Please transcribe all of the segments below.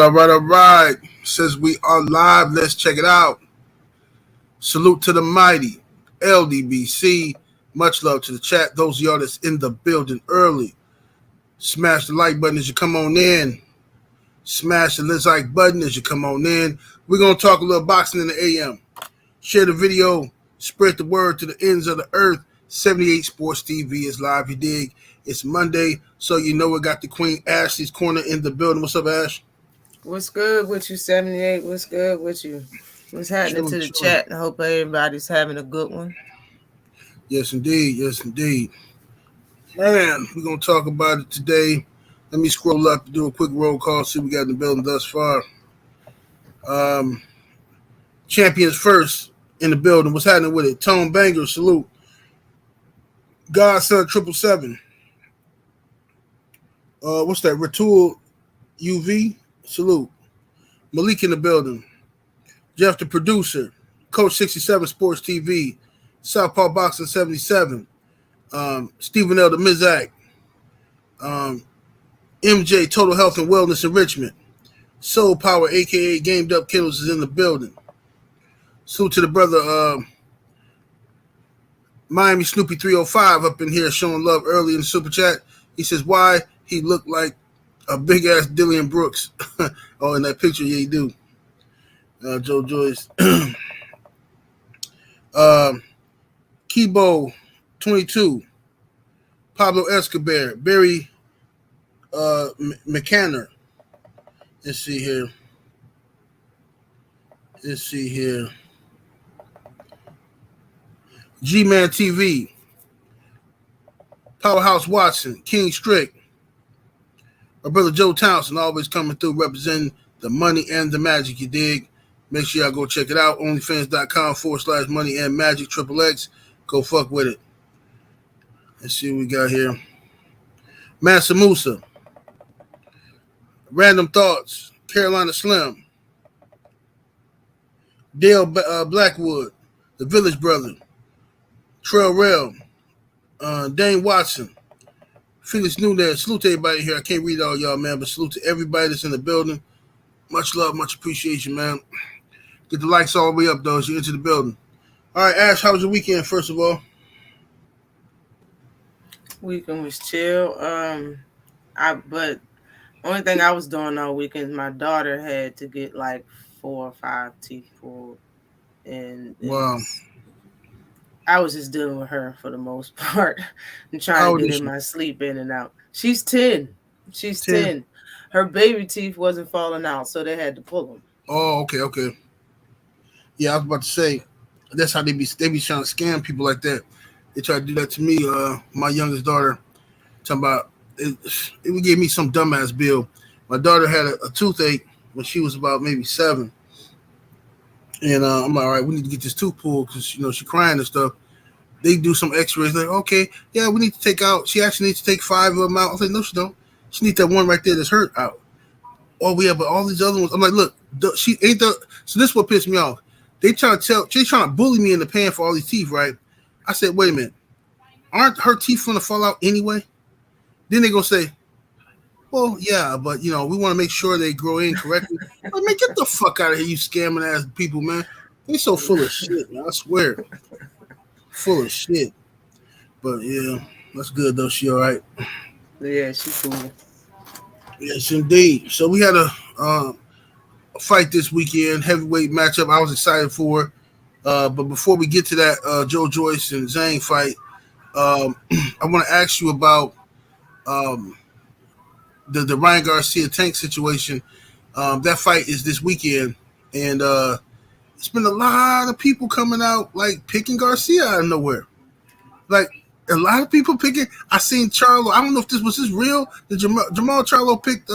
All right. Says we are live. Let's check it out. Salute to the mighty LDBC. Much love to the chat. Those of y'all that's in the building early. Smash the like button as you come on in. Smash the like button as you come on in. We're going to talk a little boxing in the AM. Share the video. Spread the word to the ends of the earth. 78 Sports TV is live, you dig? It's Monday, so you know we got the Queen Ashley's Corner in the building. What's up, Ash? What's good with you, 78? What's good with you? What's happening to the chat? I hope everybody's having a good one. Yes, indeed. Yes, indeed. Man, we're going to talk about it today. Let me scroll up to do a quick roll call, see what we got in the building thus far. Champions first in the building. What's happening with it? Tone Banger, salute. Godson 777. What's that? Ratul UV, salute. Malik in the building. Jeff the producer. Coach 67 Sports TV. Southpaw Boxing 77. Stephen L. the Mizak. MJ Total Health and Wellness Enrichment. Soul Power, aka Gamed Up Kennels, is in the building. Salute to the brother Miami Snoopy 305 up in here showing love early in the super chat. He says, why he looked like a big ass Dillian Brooks. Oh, in that picture, yeah, he do. Joe Joyce. Kibo 22. Pablo Escobar. Barry McCanner. Let's see here. G-Man TV. Powerhouse Watson. King Strick. My brother Joe Townsend always coming through representing the money and the magic, you dig? Make sure y'all go check it out. OnlyFans.com/money and magic XXX. Go fuck with it. Let's see what we got here. Mansa Musa. Random Thoughts. Carolina Slim. Dale Blackwood. The Village Brother. Trail Rail. Dane Watson. Felix Nunez. Salute to everybody here. I can't read all y'all, man, but salute to everybody that's in the building. Much love, much appreciation, man. Get the likes all the way up, though, as you enter the building. All right, Ash, how was your weekend, first of all? Weekend was chill. But only thing I was doing all weekend, my daughter had to get like 4 or 5 teeth pulled. And wow. I was just dealing with her for the most part and trying to get in my sleep in and out. She's 10. She's 10. Her baby teeth wasn't falling out, so they had to pull them. Oh, okay. Yeah, I was about to say, that's how they be trying to scam people like that. They try to do that to me. My youngest daughter, talking about it gave me some dumbass bill. My daughter had a toothache when she was about maybe 7. And I'm like, all right, we need to get this tooth pulled because, she's crying and stuff. They do some x-rays. Like, okay, yeah, we need to take out. She actually needs to take 5 of them out. I was like, no, she don't. She needs that one right there that's hurt out. Oh, yeah, but all these other ones. I'm like, look, she ain't the. So this is what pissed me off. They trying to bully me into paying for all these teeth, right? I said, wait a minute. Aren't her teeth going to fall out anyway? Then they're going to say, well, yeah, but, we want to make sure they grow in correctly. Like, man, get the fuck out of here, you scamming ass people, man. They so full of shit, man. I swear. Full of shit. But, yeah, that's good, though. She all right. Yeah, she's cool. Yes, indeed. So we had a fight this weekend, heavyweight matchup I was excited for. But before we get to that Joe Joyce and Zhang fight, I want to ask you about the Ryan Garcia Tank situation. That fight is this weekend, and it's been a lot of people coming out like picking Garcia out of nowhere. Like a lot of people picking. I seen Charlo. I don't know if this was real. The Jamal Charlo picked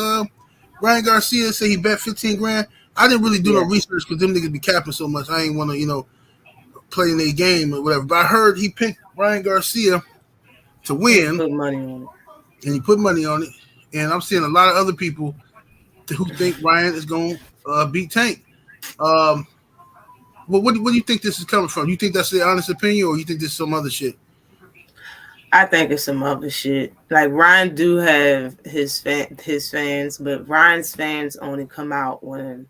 Ryan Garcia and say he bet 15 grand. I didn't really do no research because them niggas be capping so much. I ain't want to play in their game or whatever. But I heard he picked Ryan Garcia to win. He put money on it. And he put money on it. And I'm seeing a lot of other people who think Ryan is going to beat Tank. Well, what do you think this is coming from? You think that's the honest opinion, or you think this is some other shit? I think it's some other shit. Like Ryan do have his fans, but Ryan's fans only come out when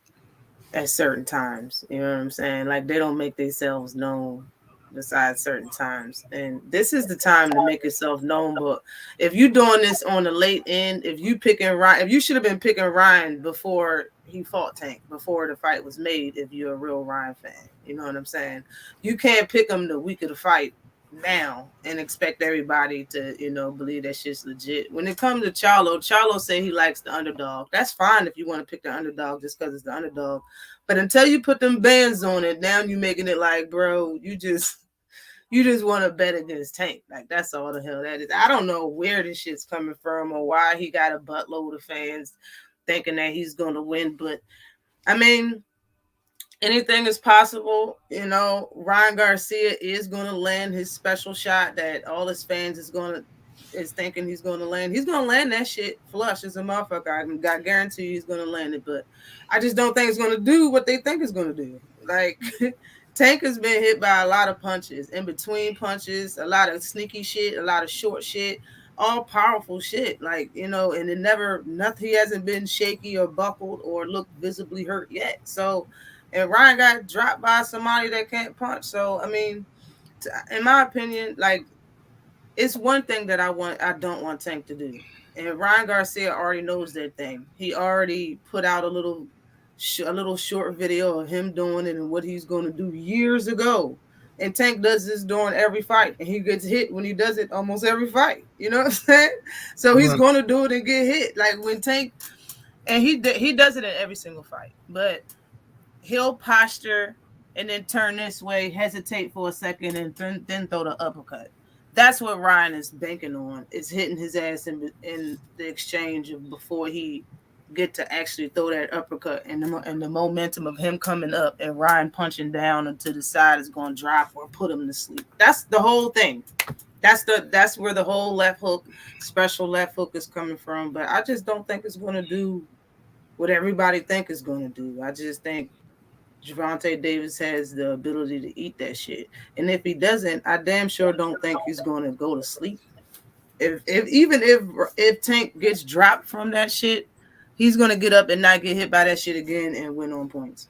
at certain times. You know what I'm saying? Like they don't make themselves known besides certain times. And this is the time to make yourself known. But if you doing this on the late end, if you picking Ryan, if you should have been picking Ryan before he fought Tank, before the fight was made, if you're a real Ryan fan. You know what I'm saying? You can't pick him the week of the fight now and expect everybody to, believe that shit's legit. When it comes to Charlo say he likes the underdog. That's fine if you want to pick the underdog just because it's the underdog. But until you put them bands on it, now you making it like, bro, you just want to bet against Tank. Like that's all the hell that is. I don't know where this shit's coming from or why he got a buttload of fans thinking that he's gonna win. But I mean, anything is possible. Ryan Garcia is going to land his special shot that all his fans is thinking he's going to land. He's going to land that shit flush as a motherfucker. I guarantee you he's going to land it, but I just don't think it's going to do what they think it's going to do. Like Tank has been hit by a lot of punches, in between punches, a lot of sneaky shit, a lot of short shit, all powerful shit. Like, and nothing, he hasn't been shaky or buckled or looked visibly hurt yet. So, and Ryan got dropped by somebody that can't punch. So, I mean, in my opinion, like, it's one thing that I don't want Tank to do. And Ryan Garcia already knows that thing. He already put out a little short video of him doing it and what he's going to do years ago. And Tank does this during every fight. And he gets hit when he does it almost every fight. You know what I'm saying? So he's going to do it and get hit. Like when Tank, and he does it in every single fight. But he'll posture and then turn this way, hesitate for a second, and then throw the uppercut. That's what Ryan is banking on, is hitting his ass in the exchange of before he get to actually throw that uppercut, and the momentum of him coming up and Ryan punching down and to the side is going to drop or put him to sleep. That's the whole thing. That's where the whole special left hook is coming from. But I just don't think it's going to do what everybody think it's going to do. I just think Gervonta Davis has the ability to eat that shit. And if he doesn't, I damn sure don't think he's going to go to sleep. If Tank gets dropped from that shit, he's going to get up and not get hit by that shit again and win on points.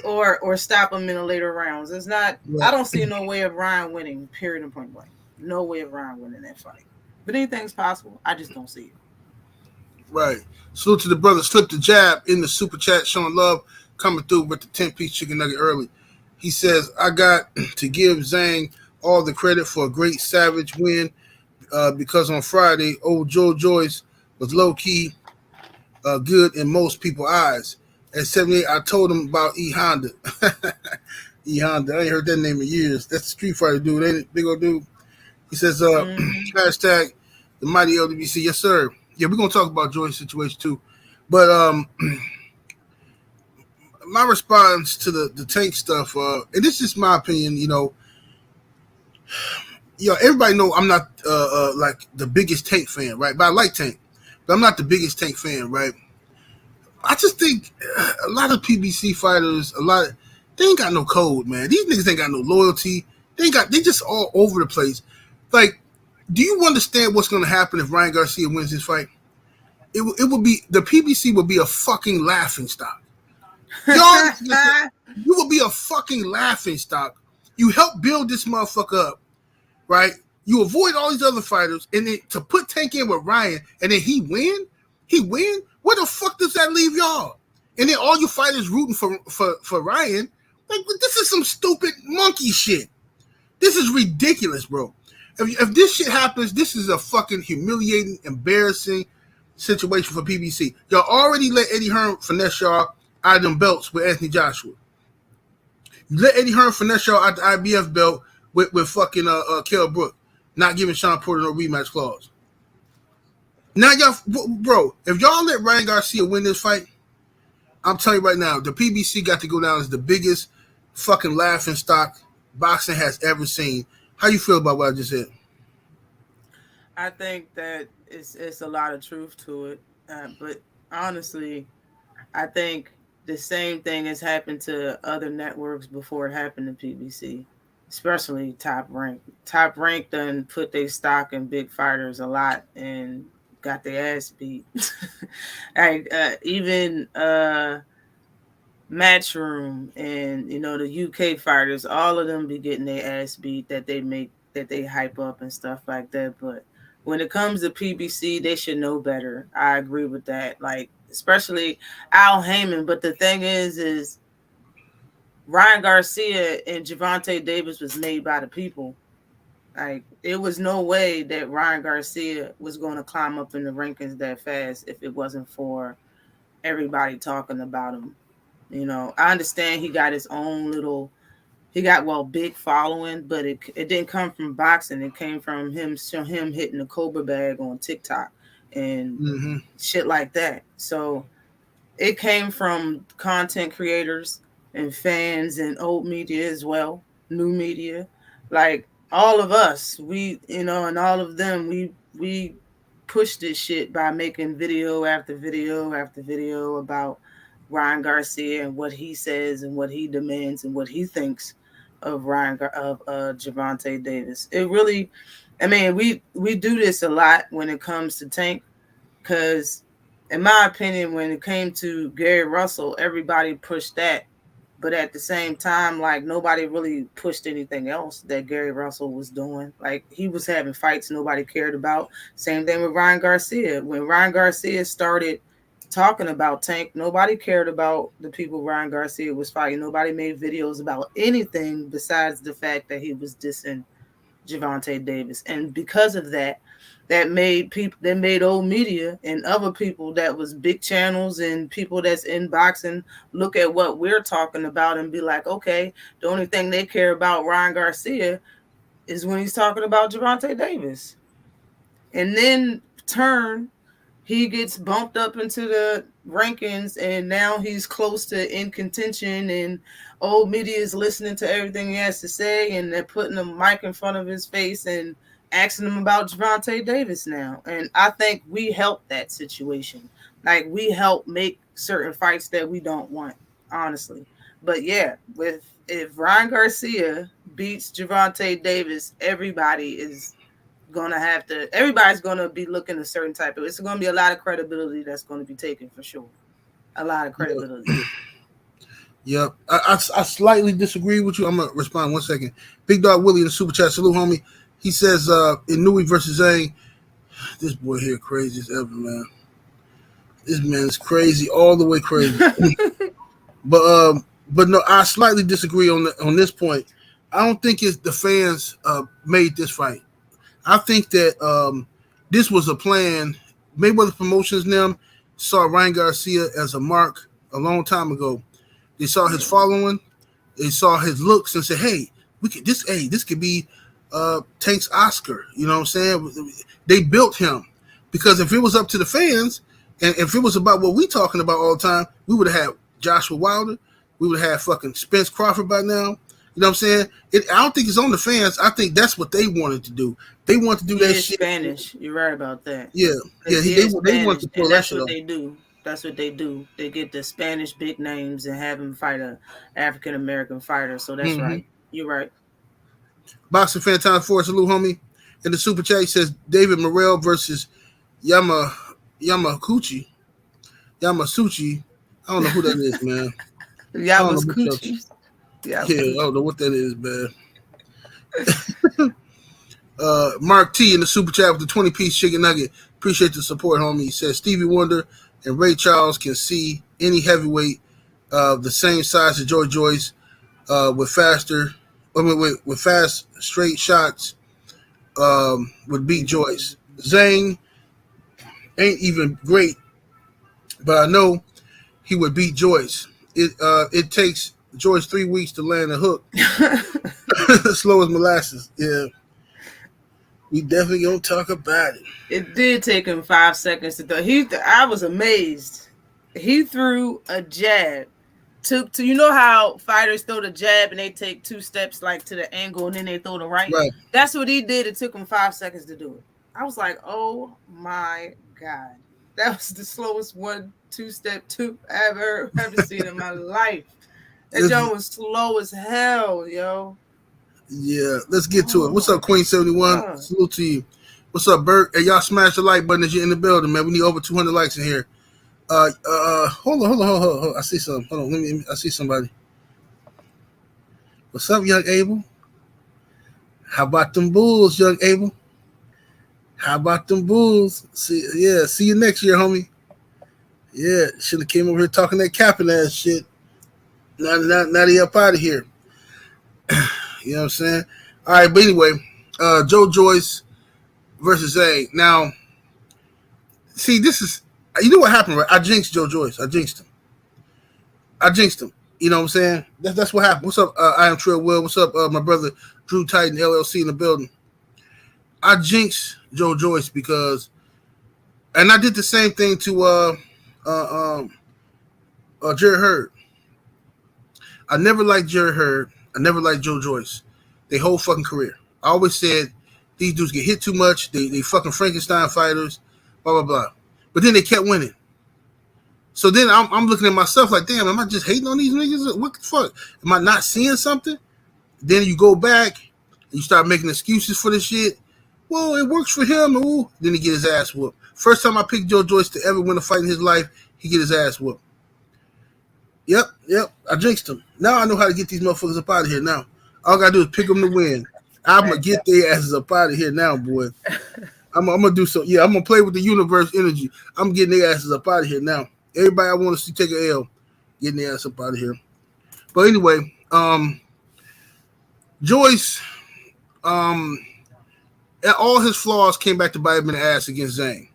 Or stop him in the later rounds. It's not. Right. I don't see no way of Ryan winning. Period. And point blank. No way of Ryan winning that fight. But anything's possible. I just don't see it. Right. Salute to the brother. Slip the jab in the super chat, showing love. Coming through with the 10-piece chicken nugget early. He says, I got to give Zhang all the credit for a great savage win because on Friday, old Joyce was low-key good in most people's eyes. At 78, I told him about E. Honda. E. Honda. I ain't heard that name in years. That's the Street Fighter dude, ain't it? Big old dude. He says, hashtag the mighty LWC. Yes, sir. Yeah, we're going to talk about Joyce's situation too. But my response to the Tank stuff, and this is my opinion, everybody know I'm not like the biggest Tank fan, right? But I like Tank, but I'm not the biggest Tank fan, right? I just think a lot of PBC fighters, they ain't got no code, man. These niggas ain't got no loyalty. They just all over the place. Like, do you understand what's going to happen if Ryan Garcia wins this fight? It would be, the PBC would be a fucking laughing stock. You will be a fucking laughing stock. You help build this motherfucker up, right? You avoid all these other fighters, and then to put Tank in with Ryan, and then he win. Where the fuck does that leave y'all? And then all you fighters rooting for Ryan. Like, this is some stupid monkey shit. This is ridiculous, bro. If this shit happens, this is a fucking humiliating, embarrassing situation for PBC. Y'all already let Eddie Hearn finesse y'all out of them belts with Anthony Joshua. You let Eddie Hearn finesse y'all out the IBF belt with fucking Kell Brook, not giving Sean Porter no rematch clause. Now y'all, bro, if y'all let Ryan Garcia win this fight, I'm telling you right now, the PBC got to go down as the biggest fucking laughing stock boxing has ever seen. How you feel about what I just said? I think that it's a lot of truth to it, but honestly, I think the same thing has happened to other networks before it happened to PBC. especially Top Rank. Top Rank done put their stock in big fighters a lot and got their ass beat. Even Matchroom and the UK fighters, all of them be getting their ass beat that they hype up and stuff like that. But when it comes to PBC, they should know better. I agree with that. Like, especially Al Heyman. But the thing is Ryan Garcia and Gervonta Davis was made by the people. Like, it was no way that Ryan Garcia was going to climb up in the rankings that fast if it wasn't for everybody talking about him. I understand he got his own big following, but it didn't come from boxing. It came from him hitting the Cobra bag on TikTok and shit like that. So it came from content creators and fans and old media as well, new media, like all of us. And all of them, we push this shit by making video after video after video about Ryan Garcia and what he says and what he demands and what he thinks of Gervonta Davis. It really, I mean, we do this a lot when it comes to Tank, because in my opinion, when it came to Gary Russell, everybody pushed that. But at the same time, like, nobody really pushed anything else that Gary Russell was doing. Like, he was having fights nobody cared about. Same thing with Ryan Garcia. When Ryan Garcia started talking about Tank, nobody cared about the people Ryan Garcia was fighting. Nobody made videos about anything besides the fact that he was dissing Gervonta Davis. And because of that, that made old media and other people that was big channels and people that's in boxing look at what we're talking about and be like, okay, the only thing they care about Ryan Garcia is when he's talking about Gervonta Davis. And then he gets bumped up into the rankings, and now he's close to in contention, and old media is listening to everything he has to say, and they're putting a mic in front of his face and asking him about Gervonta Davis now. And I think we help that situation. Like, we help make certain fights that we don't want, honestly. But yeah, if Ryan Garcia beats Gervonta Davis, everybody's gonna be looking a certain type of. It's gonna be a lot of credibility that's gonna be taken for sure. A lot of credibility. Yep. I slightly disagree with you. I'm gonna respond 1 second. Big Dog Willie in the super chat, salute homie. He says in Nui versus Zhang, this boy here crazy as ever, man. This man is crazy, all the way crazy. But no, I slightly disagree on this point. I don't think it's the fans made this fight. I think that this was a plan. Mayweather Promotions them saw Ryan Garcia as a mark a long time ago. They saw his following, they saw his looks, and said, "Hey, this could be Tank's Oscar." You know what I'm saying? They built him because if it was up to the fans, and if it was about what we talking about all the time, we would have had Joshua Wilder, we would have had fucking Spence Crawford by now. You know what I'm saying? I don't think it's on the fans. I think that's what they wanted to do. They want to do that shit. Spanish. You're right about that. Yeah. They want to pull that shit off. That's what they do. That's what they do. They get the Spanish big names and have them fight a African American fighter. So that's right. You're right. Boxing Fan Time 4, salute homie. In the super chat, he says David Morrell versus Yamasuchi. I don't know who that is, man. Yamasuchi. Yeah, I don't know what that is, man. Mark T in the super chat with the 20-piece chicken nugget. Appreciate the support, homie. He says Stevie Wonder and Ray Charles can see any heavyweight the same size as Joyce with fast straight shots would beat Joyce. Zhang ain't even great, but I know he would beat Joyce. It takes Joyce 3 weeks to land a hook. Slow as molasses. Yeah. We definitely gonna talk about it. It did take him 5 seconds to throw. I was amazed. He threw a jab. You know how fighters throw the jab and they take 2 steps like to the angle and then they throw the right? That's what he did. It took him 5 seconds to do it. I was like, oh my God. That was the slowest 1-2 step I've ever seen in my life. That joint was slow as hell, yo. Yeah, let's get to it. What's up, Queen 71? Salute to you. What's up, Bert? Hey, y'all smash the like button as you're in the building, man. We need over 200 likes in here. Hold on. I see something. Hold on. I see somebody. What's up, young Abel? How about them Bulls, young Abel? How about them Bulls? See you next year, homie. Yeah, should have came over here talking that capping ass shit. Now they up out of here. You know what I'm saying? All right, but anyway, Joe Joyce versus Zhang. Now, see, this is, you know what happened, right? I jinxed Joe Joyce. I jinxed him. You know what I'm saying? That's what happened. What's up? I am Trill Will. What's up, my brother Drew Titan LLC in the building? I jinxed Joe Joyce because, and I did the same thing to Jerry Hurd. I never liked Jerry Hurd. I never liked Joe Joyce. Their whole fucking career. I always said these dudes get hit too much. They fucking Frankenstein fighters. Blah blah blah. But then they kept winning. So then I'm looking at myself like, damn, am I just hating on these niggas? What the fuck? Am I not seeing something? Then you go back and you start making excuses for this shit. Well, it works for him. Ooh. Then he get his ass whooped. First time I picked Joe Joyce to ever win a fight in his life, he get his ass whooped. Yep. I jinxed him. Now I know how to get these motherfuckers up out of here now. All I got to do is pick them to win. I'm going to get their asses up out of here now, boy. I'm going to do so. Yeah, I'm going to play with the universe energy. I'm getting their asses up out of here now. Everybody I want to see take an L, getting their ass up out of here. But anyway, Joyce, all his flaws came back to bite him in the ass against Zhang.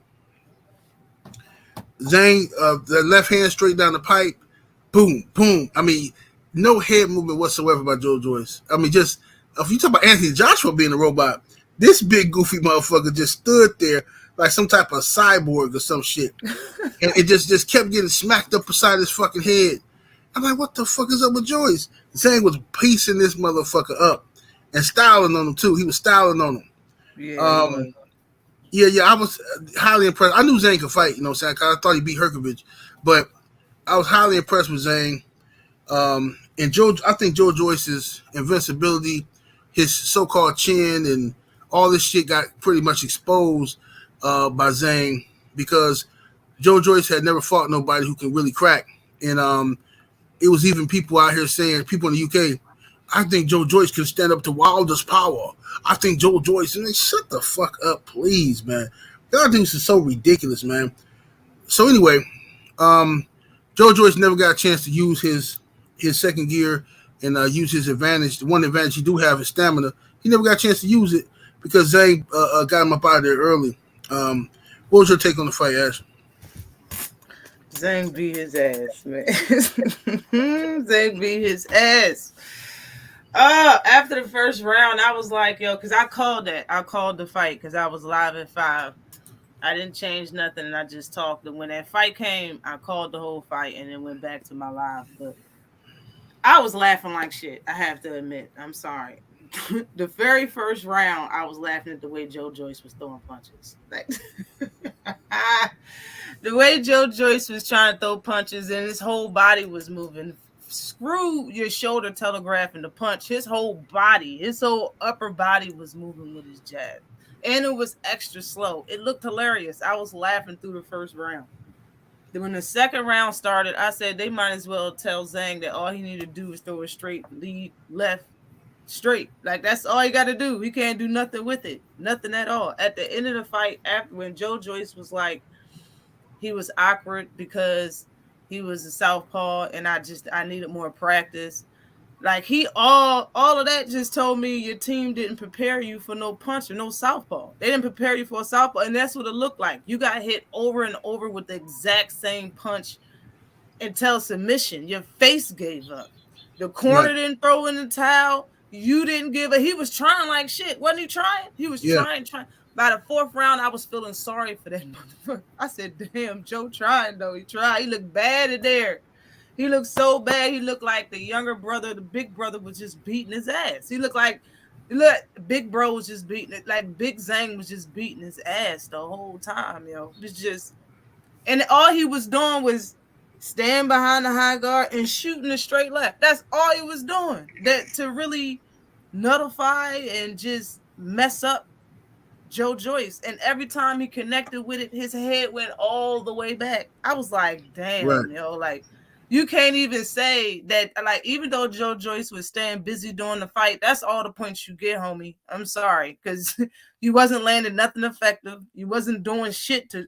The left hand straight down the pipe, boom, boom. I mean, no head movement whatsoever by Joe Joyce. I mean, just, if you talk about Anthony Joshua being a robot, this big goofy motherfucker just stood there like some type of cyborg or some shit. And it just kept getting smacked up beside his fucking head. I'm like, what the fuck is up with Joyce? Zhang was piecing this motherfucker up and styling on him too. He was styling on him. Yeah. I was highly impressed. I knew Zhang could fight, you know what I'm saying? Cause I thought he beat Herkovich. But I was highly impressed with Zhang. And I think Joe Joyce's invincibility, his so-called chin, and all this shit got pretty much exposed by Zhang because Joe Joyce had never fought nobody who can really crack. And it was even people out here saying, people in the UK, I think Joe Joyce can stand up to Wilder's power. I think Joe Joyce, and then shut the fuck up, please, man. Y'all dudes are so ridiculous, man. So anyway, Joe Joyce never got a chance to use his second gear and use his advantage. The one advantage he do have is stamina. He never got a chance to use it because Zhang got him up out of there early. What was your take on the fight, Ash? Zhang beat his ass, man. Zhang beat his ass. After the first round, I was like, yo, because I called that. I called the fight because I was live at 5. I didn't change nothing, and I just talked. And when that fight came, I called the whole fight and then went back to my live. But I was laughing like shit, I have to admit. I'm sorry. The very first round, I was laughing at the way Joe Joyce was throwing punches. Like, the way Joe Joyce was trying to throw punches and his whole body was moving. Screw your shoulder telegraphing the punch. His whole upper body was moving with his jab. And it was extra slow. It looked hilarious. I was laughing through the first round. Then when the second round started, I said they might as well tell Zhang that all he needed to do is throw a straight lead, left, straight. Like, that's all he got to do. He can't do nothing with it. Nothing at all. At the end of the fight, after when Joe Joyce was like, he was awkward because he was a southpaw and I needed more practice. Like, all of that just told me your team didn't prepare you for no punch or no southpaw. They didn't prepare you for a southpaw, and that's what it looked like. You got hit over and over with the exact same punch until submission. Your face gave up. The corner didn't throw in the towel. You didn't give a. He was trying like shit. Wasn't he trying? He was trying. By the fourth round, I was feeling sorry for that motherfucker. I said, damn, Joe tried, though. He tried. He looked bad in there. He looked so bad. He looked like the younger brother, the big brother, was just beating his ass. He looked like, big bro was just beating it. Like, Big Zhang was just beating his ass the whole time, yo. It was just, and all he was doing was stand behind the high guard and shooting a straight left. That's all he was doing. That to really nullify and just mess up Joyce. And every time he connected with it, his head went all the way back. I was like, damn, yo, like you can't even say that. Like, even though Joyce was staying busy during the fight, that's all the points you get, homie. I'm sorry, because you wasn't landing nothing effective. You wasn't doing shit to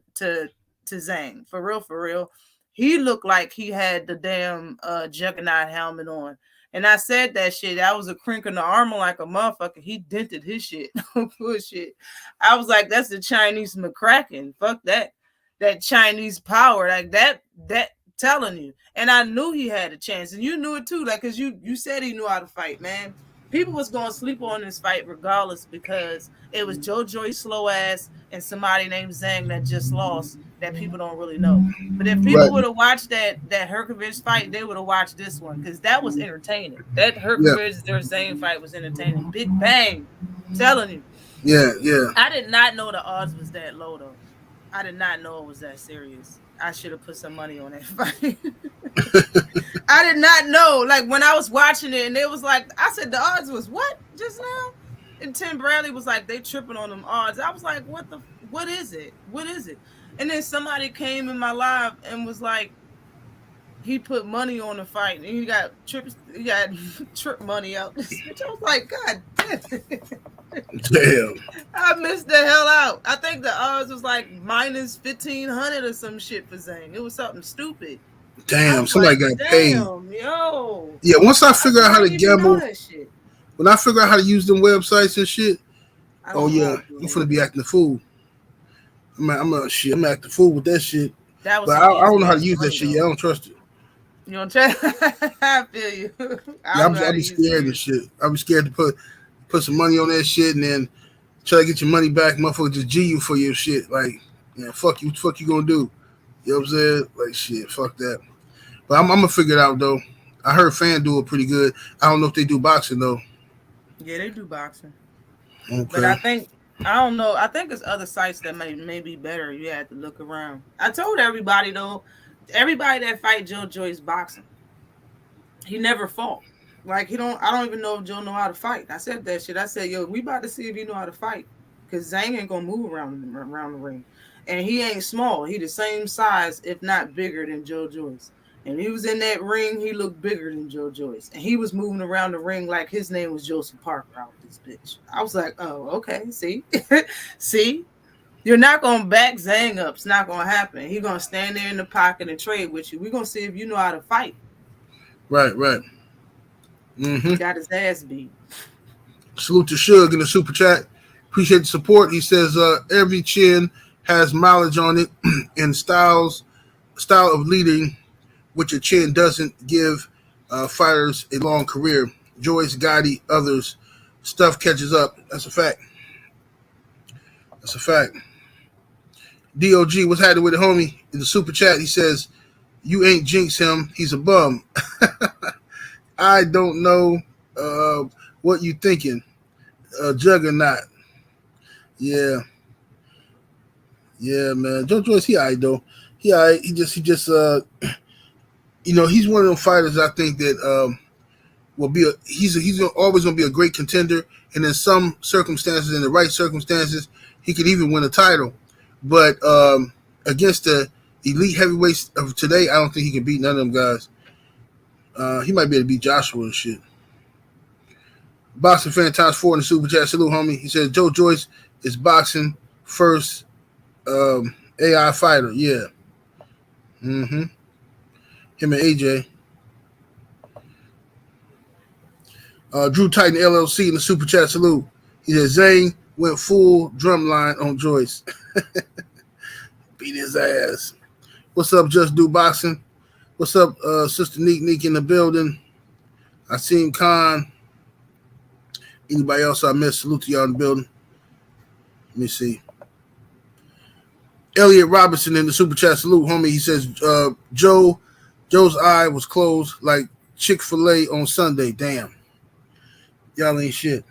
Zhang. For real, for real. He looked like he had the damn Juggernaut helmet on. And I said that shit. That was a crink in the armor like a motherfucker. He dented his shit. Bullshit. I was like, that's the Chinese McCracken. Fuck that. That Chinese power. Like that telling you. And I knew he had a chance. And you knew it too. Like, cause you said he knew how to fight, man. People was gonna sleep on this fight regardless because it was Joyce slow ass and somebody named Zhang that just lost that people don't really know. But if people would have watched that Herkovich fight, they would have watched this one because that was entertaining. That Herkovich Zhang fight was entertaining. Big bang, I'm telling you. Yeah. I did not know the odds was that low though. I did not know it was that serious. I should have put some money on that fight. I did not know. Like when I was watching it, and it was like, I said the odds was what just now, and Tim Bradley was like, they tripping on them odds. I was like, what is it? What is it? And then somebody came in my live and was like, he put money on the fight, and he got trip money out. Which I was like, God damn. I missed the hell out. I think the odds was like minus 1,500 or some shit for Zhang. It was something stupid. Damn, somebody got paid. Yo. Yeah, once I figure out how to gamble, when I figure out how to use them websites and shit, oh yeah, I'm finna be acting the fool. I'm acting the fool with that shit. But I don't know how to use that shit. Yeah, I don't trust it. You don't trust? I feel you. I'll be scared of shit. I'll be scared to put some money on that shit and then try to get your money back. Motherfucker just G you for your shit. Like, yeah, fuck you. What the fuck you gonna do? You know what I'm saying? Like, shit, fuck that. But I'm gonna figure it out though. I heard FanDuel pretty good. I don't know if they do boxing though. Yeah, they do boxing. Okay. But I don't know. I think there's other sites that may be better. You have to look around. I told everybody though, everybody that fight Joyce boxing, he never fought. Like I don't even know if Joe know how to fight. I said that shit. I said, yo, we about to see if you know how to fight. Cause Zhang ain't gonna move around the ring. And he ain't small. He the same size, if not bigger than Joyce. And he was in that ring, he looked bigger than Joyce. And he was moving around the ring like his name was Joseph Parker out this bitch. I was like, oh, okay, see? See? You're not going to back Zhang up. It's not going to happen. He's going to stand there in the pocket and trade with you. We're going to see if you know how to fight. Right. Mm-hmm. Got his ass beat. Salute to Suge in the super chat. Appreciate the support. He says, every chin has mileage on it and style of leading, which a chin doesn't give fighters a long career. Joyce, Gotti, others, stuff catches up. That's a fact. DOG, what's happening with it, homie? In the super chat, he says, you ain't jinx him. He's a bum. I don't know what you thinking. Juggernaut. Yeah, man. Joyce, he all right, though. He all right. He just he's one of those fighters I think that will be he's always going to be a great contender, and in some circumstances, in the right circumstances, he could even win a title. But against the elite heavyweights of today, I don't think he can beat none of them guys. He might be able to beat Joshua and shit. Boxing fan times 4 in the super chat. Salute, homie. He says Joyce is boxing first AI fighter. Yeah. Mm-hmm. Him and AJ. Drew Titan LLC in the super chat. Salute. He says Zhang went full drumline on Joyce. Beat his ass. What's up, Just Do Boxing? What's up, Sister Neek in the building? I seen Khan. Anybody else I missed? Salute to y'all in the building. Let me see. Elliot Robinson in the super chat. Salute, homie. He says Joe's eye was closed like Chick-fil-A on Sunday. Damn. Y'all ain't shit.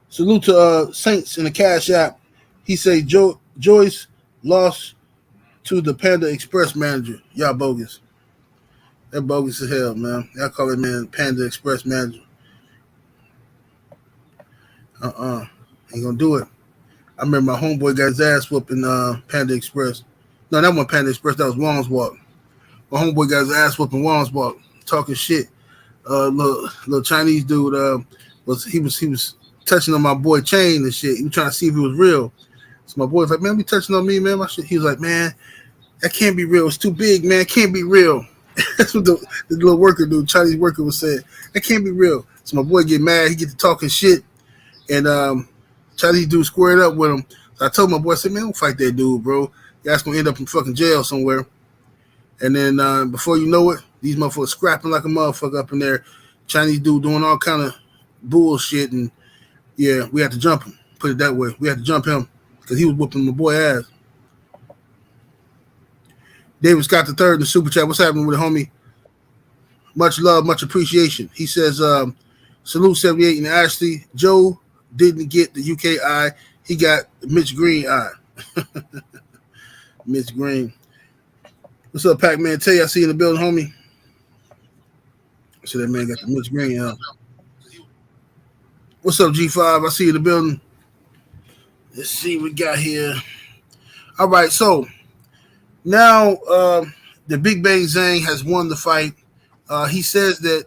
Salute to Saints in the Cash App. He say Joyce lost to the Panda Express manager. Y'all bogus. That bogus as hell, man. Y'all call that man Panda Express manager. Ain't gonna do it. I remember my homeboy got his ass whooped in Panda Express. No, that wasn't Panda Express. That was Wong's Walk. My homeboy got his ass whooped in Wong's Walk, talking shit. Little Chinese dude was touching on my boy Chain and shit. He was trying to see if it was real. So my boy was like, man, be touching on me, man. My shit. He was like, man, that can't be real. It's too big, man. It can't be real. That's what the little worker dude, Chinese worker, was saying. That can't be real. So my boy get mad. He get to talking shit, and Chinese dude squared up with him. So I told my boy, I said, man, don't fight that dude, bro. Y'all's gonna end up in fucking jail somewhere. And then before you know it, these motherfuckers scrapping like a motherfucker up in there. Chinese dude doing all kind of bullshit, and yeah, we had to jump him. Put it that way. We had to jump him because he was whooping my boy ass. David Scott III in the super chat. What's happening with it, homie? Much love, much appreciation. He says, salute 78 and Ashley. Joe didn't get the UK eye. He got the Mitch Green eye. Mitch Green. What's up, Pac-Man? Tay, I see you in the building, homie. So that man got the Mitch Green eye. What's up, G5? I see you in the building. Let's see what we got here. All right, so now the Big Bang Zhang has won the fight. He says that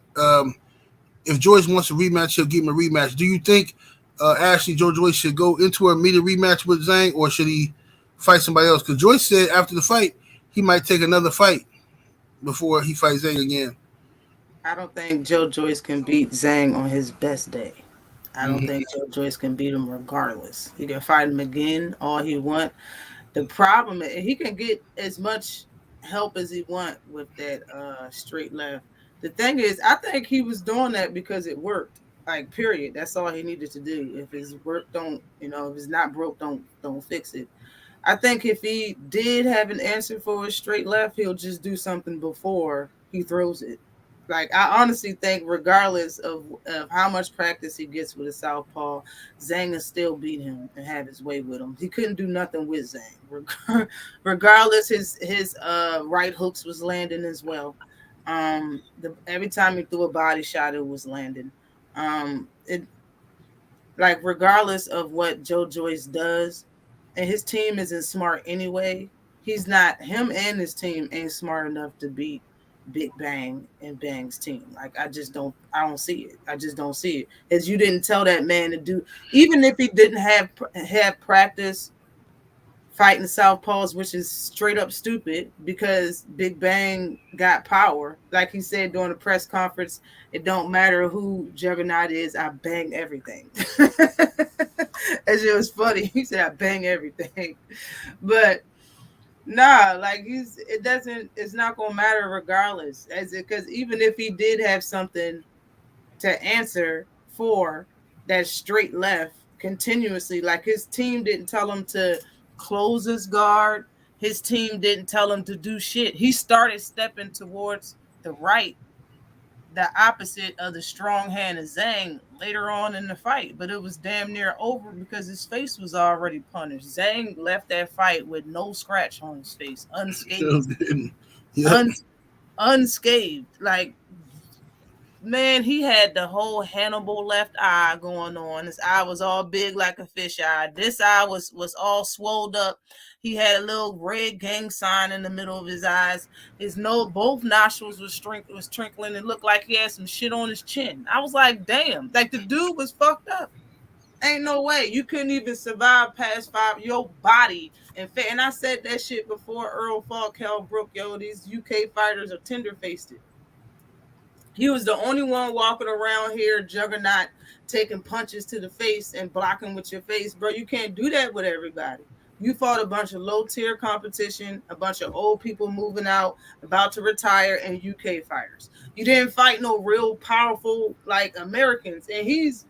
if Joyce wants a rematch, he'll give him a rematch. Do you think Ashley Joyce should go into a immediate rematch with Zhang, or should he fight somebody else? Because Joyce said after the fight, he might take another fight before he fights Zhang again. I don't think Joyce can beat Zhang on his best day. I don't think Joyce can beat him regardless. He can fight him again all he want. The problem is he can get as much help as he want with that straight left. The thing is, I think he was doing that because it worked. Like, period. That's all he needed to do. If his work don't, if it's not broke, don't fix it. I think if he did have an answer for his straight left, he'll just do something before he throws it. Like, I honestly think regardless of how much practice he gets with a southpaw, Zhang will still beat him and have his way with him. He couldn't do nothing with Zhang. Regardless, his right hooks was landing as well. Every time he threw a body shot, it was landing. Regardless of what Joyce does, and his team isn't smart anyway, him and his team ain't smart enough to beat Big Bang and Bang's team. Like, I don't see it. I just don't see it. As you didn't tell that man to do, even if he didn't have practice fighting southpaws, which is straight up stupid because Big Bang got power. Like he said during the press conference, it don't matter who Juggernaut is, I bang everything. That shit was funny. He said, I bang everything. But nah, like it's not gonna matter regardless. Because even if he did have something to answer for that straight left continuously, like his team didn't tell him to close his guard. His team didn't tell him to do shit. He started stepping towards the right, the opposite of the strong hand of Zhang later on in the fight, but it was damn near over because his face was already punished. Zhang left that fight with no scratch on his face, unscathed. Unscathed. Like, man, he had the whole Hannibal left eye going on. His eye was all big like a fish eye. This eye was all swolled up. He had a little red gang sign in the middle of his eyes. Both nostrils was twinkling. It looked like he had some shit on his chin. I was like, damn. Like, the dude was fucked up. Ain't no way. You couldn't even survive past 5. Your body. And I said that shit before Earl Falk, Kell Brook. These UK fighters are tender-faced. He was the only one walking around here, Juggernaut, taking punches to the face and blocking with your face. Bro, you can't do that with everybody. You fought a bunch of low-tier competition, a bunch of old people moving out, about to retire, and UK fighters. You didn't fight no real powerful, like, Americans. And he's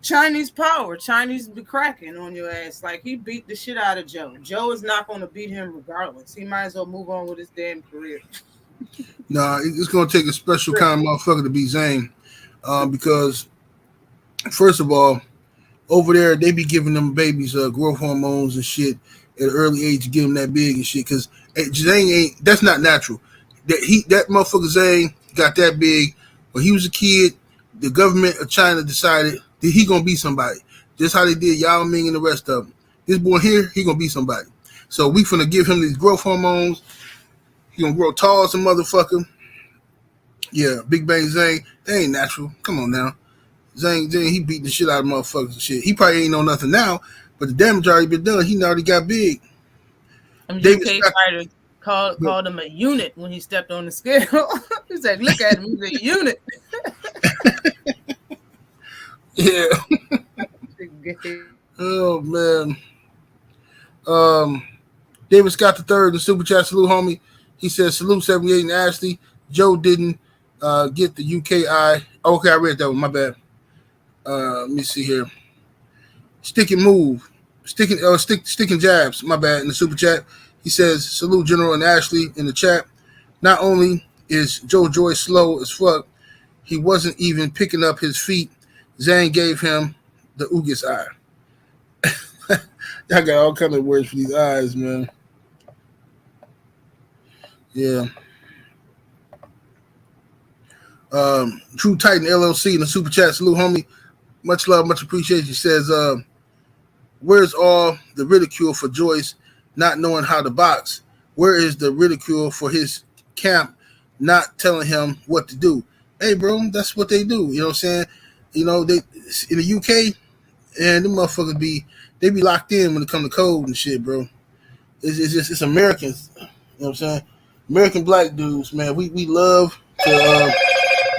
Chinese power. Chinese be cracking on your ass. Like, he beat the shit out of Joe. Joe is not going to beat him regardless. He might as well move on with his damn career. Nah, it's going to take a special kind of motherfucker to beat Zhang. Because, first of all, over there, they be giving them babies growth hormones and shit at an early age to get them that big and shit. Because Zhang that's not natural. That motherfucker Zhang got that big when he was a kid. The government of China decided he gonna be somebody. Just how they did Yao Ming and the rest of them. This boy here, he gonna be somebody. So we finna give him these growth hormones. He gonna grow tall as a motherfucker. Yeah, Big Bang Zhang, they ain't natural. Come on now. Zhang, he beat the shit out of motherfuckers and shit. He probably ain't know nothing now, but the damage already been done. He already got big. David UK fighter called him a unit when he stepped on the scale. He's like, look at him, he's a unit. Yeah. Oh man. David Scott III, the super chat, salute homie. He says salute 78 and Ashley. Joe didn't get the UKI. Okay, I read that one. My bad. Let me see here. Stick and move. Stick and jabs. My bad. In the super chat, he says salute General and Ashley in the chat. Not only is Joyce slow as fuck, he wasn't even picking up his feet. Zhang gave him the Ugis eye. I got all kind of words for these eyes, man. Yeah. True Titan LLC in the super chat, salute homie. Much love, much appreciation. He says, where's all the ridicule for Joyce not knowing how to box? Where is the ridicule for his camp not telling him what to do? Hey, bro, that's what they do. You know what I'm saying? You know, they in the UK, and them motherfuckers be locked in when it comes to code and shit, bro. It's Americans. You know what I'm saying? American black dudes, man. We love to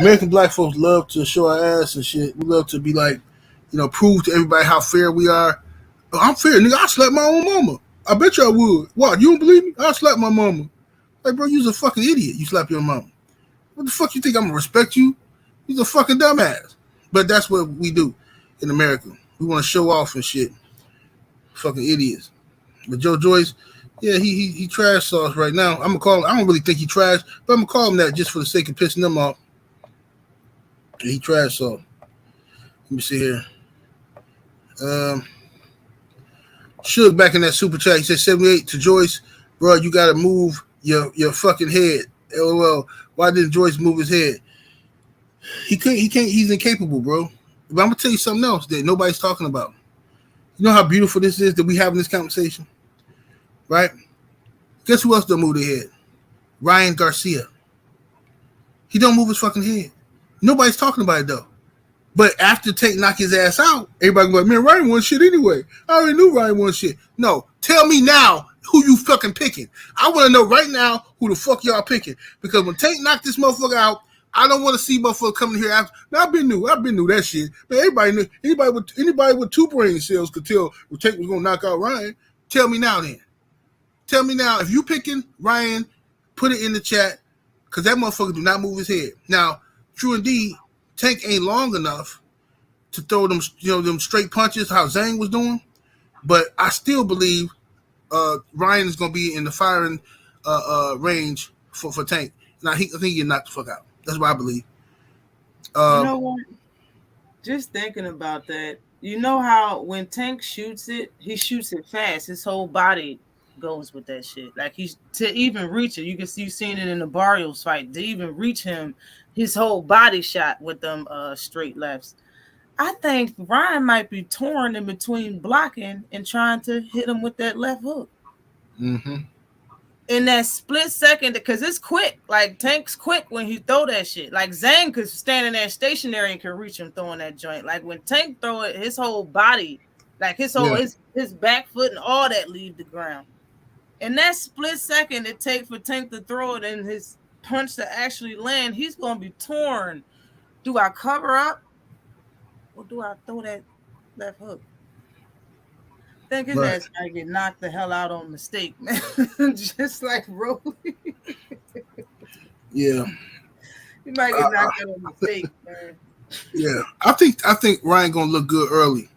American black folks love to show our ass and shit. We love to be like, you know, prove to everybody how fair we are. Oh, I'm fair, nigga. I slapped my own mama. I bet you I would. What? You don't believe me? I slapped my mama. Like, bro, you's a fucking idiot. You slap your mama. What the fuck you think I'm gonna respect you? You's a fucking dumbass. But that's what we do in America. We want to show off and shit. Fucking idiots. But Joyce, yeah, he trash sauce right now. I'm gonna call him. I don't really think he trash, but I'm gonna call him that just for the sake of pissing them off. He trash sauce. Let me see here. Suge back in that super chat. He said 78 to Joyce, bro. You gotta move your fucking head. LOL. Why didn't Joyce move his head? He can't. He's incapable, bro. But I'm gonna tell you something else that nobody's talking about. You know how beautiful this is that we having this conversation, right? Guess who else don't move their head? Ryan Garcia. He don't move his fucking head. Nobody's talking about it though. But after Tank knock his ass out, everybody go, man, Ryan won shit anyway. I already knew Ryan won shit. No, tell me now who you fucking picking. I want to know right now who the fuck y'all picking. Because when Tank knocked this motherfucker out, I don't want to see motherfucker coming here after. Now, I've been new that shit. Man, everybody knew. Anybody with two brain cells could tell Tank was gonna knock out Ryan. Tell me now then. Tell me now if you picking Ryan, put it in the chat because that motherfucker do not move his head. Now, true indeed, Tank ain't long enough to throw them, them straight punches how Zhang was doing. But I still believe Ryan is gonna be in the firing range for Tank. Now I think he'll knock the fuck out. That's what I believe. You know what? Just thinking about that, you know how when Tank shoots it, he shoots it fast. His whole body goes with that shit. Like he's to even reach it. You can see, you've seen it in the Barrios fight. To even reach him, his whole body shot with them straight lefts. I think Ryan might be torn in between blocking and trying to hit him with that left hook. Mm-hmm. In that split second, because it's quick. Like Tank's quick when he throw that shit. Like Zhang could stand in there stationary and could reach him throwing that joint. Like when Tank throw it, his whole body, like his whole his back foot and all that leave the ground. In that split second it takes for Tank to throw it and his punch to actually land, he's gonna be torn. Do I cover up or do I throw that left hook? I think his ass might get knocked the hell out on mistake, man. Just like Rolly. Yeah. He might get knocked out on mistake, man. Yeah. I think Ryan gonna look good early.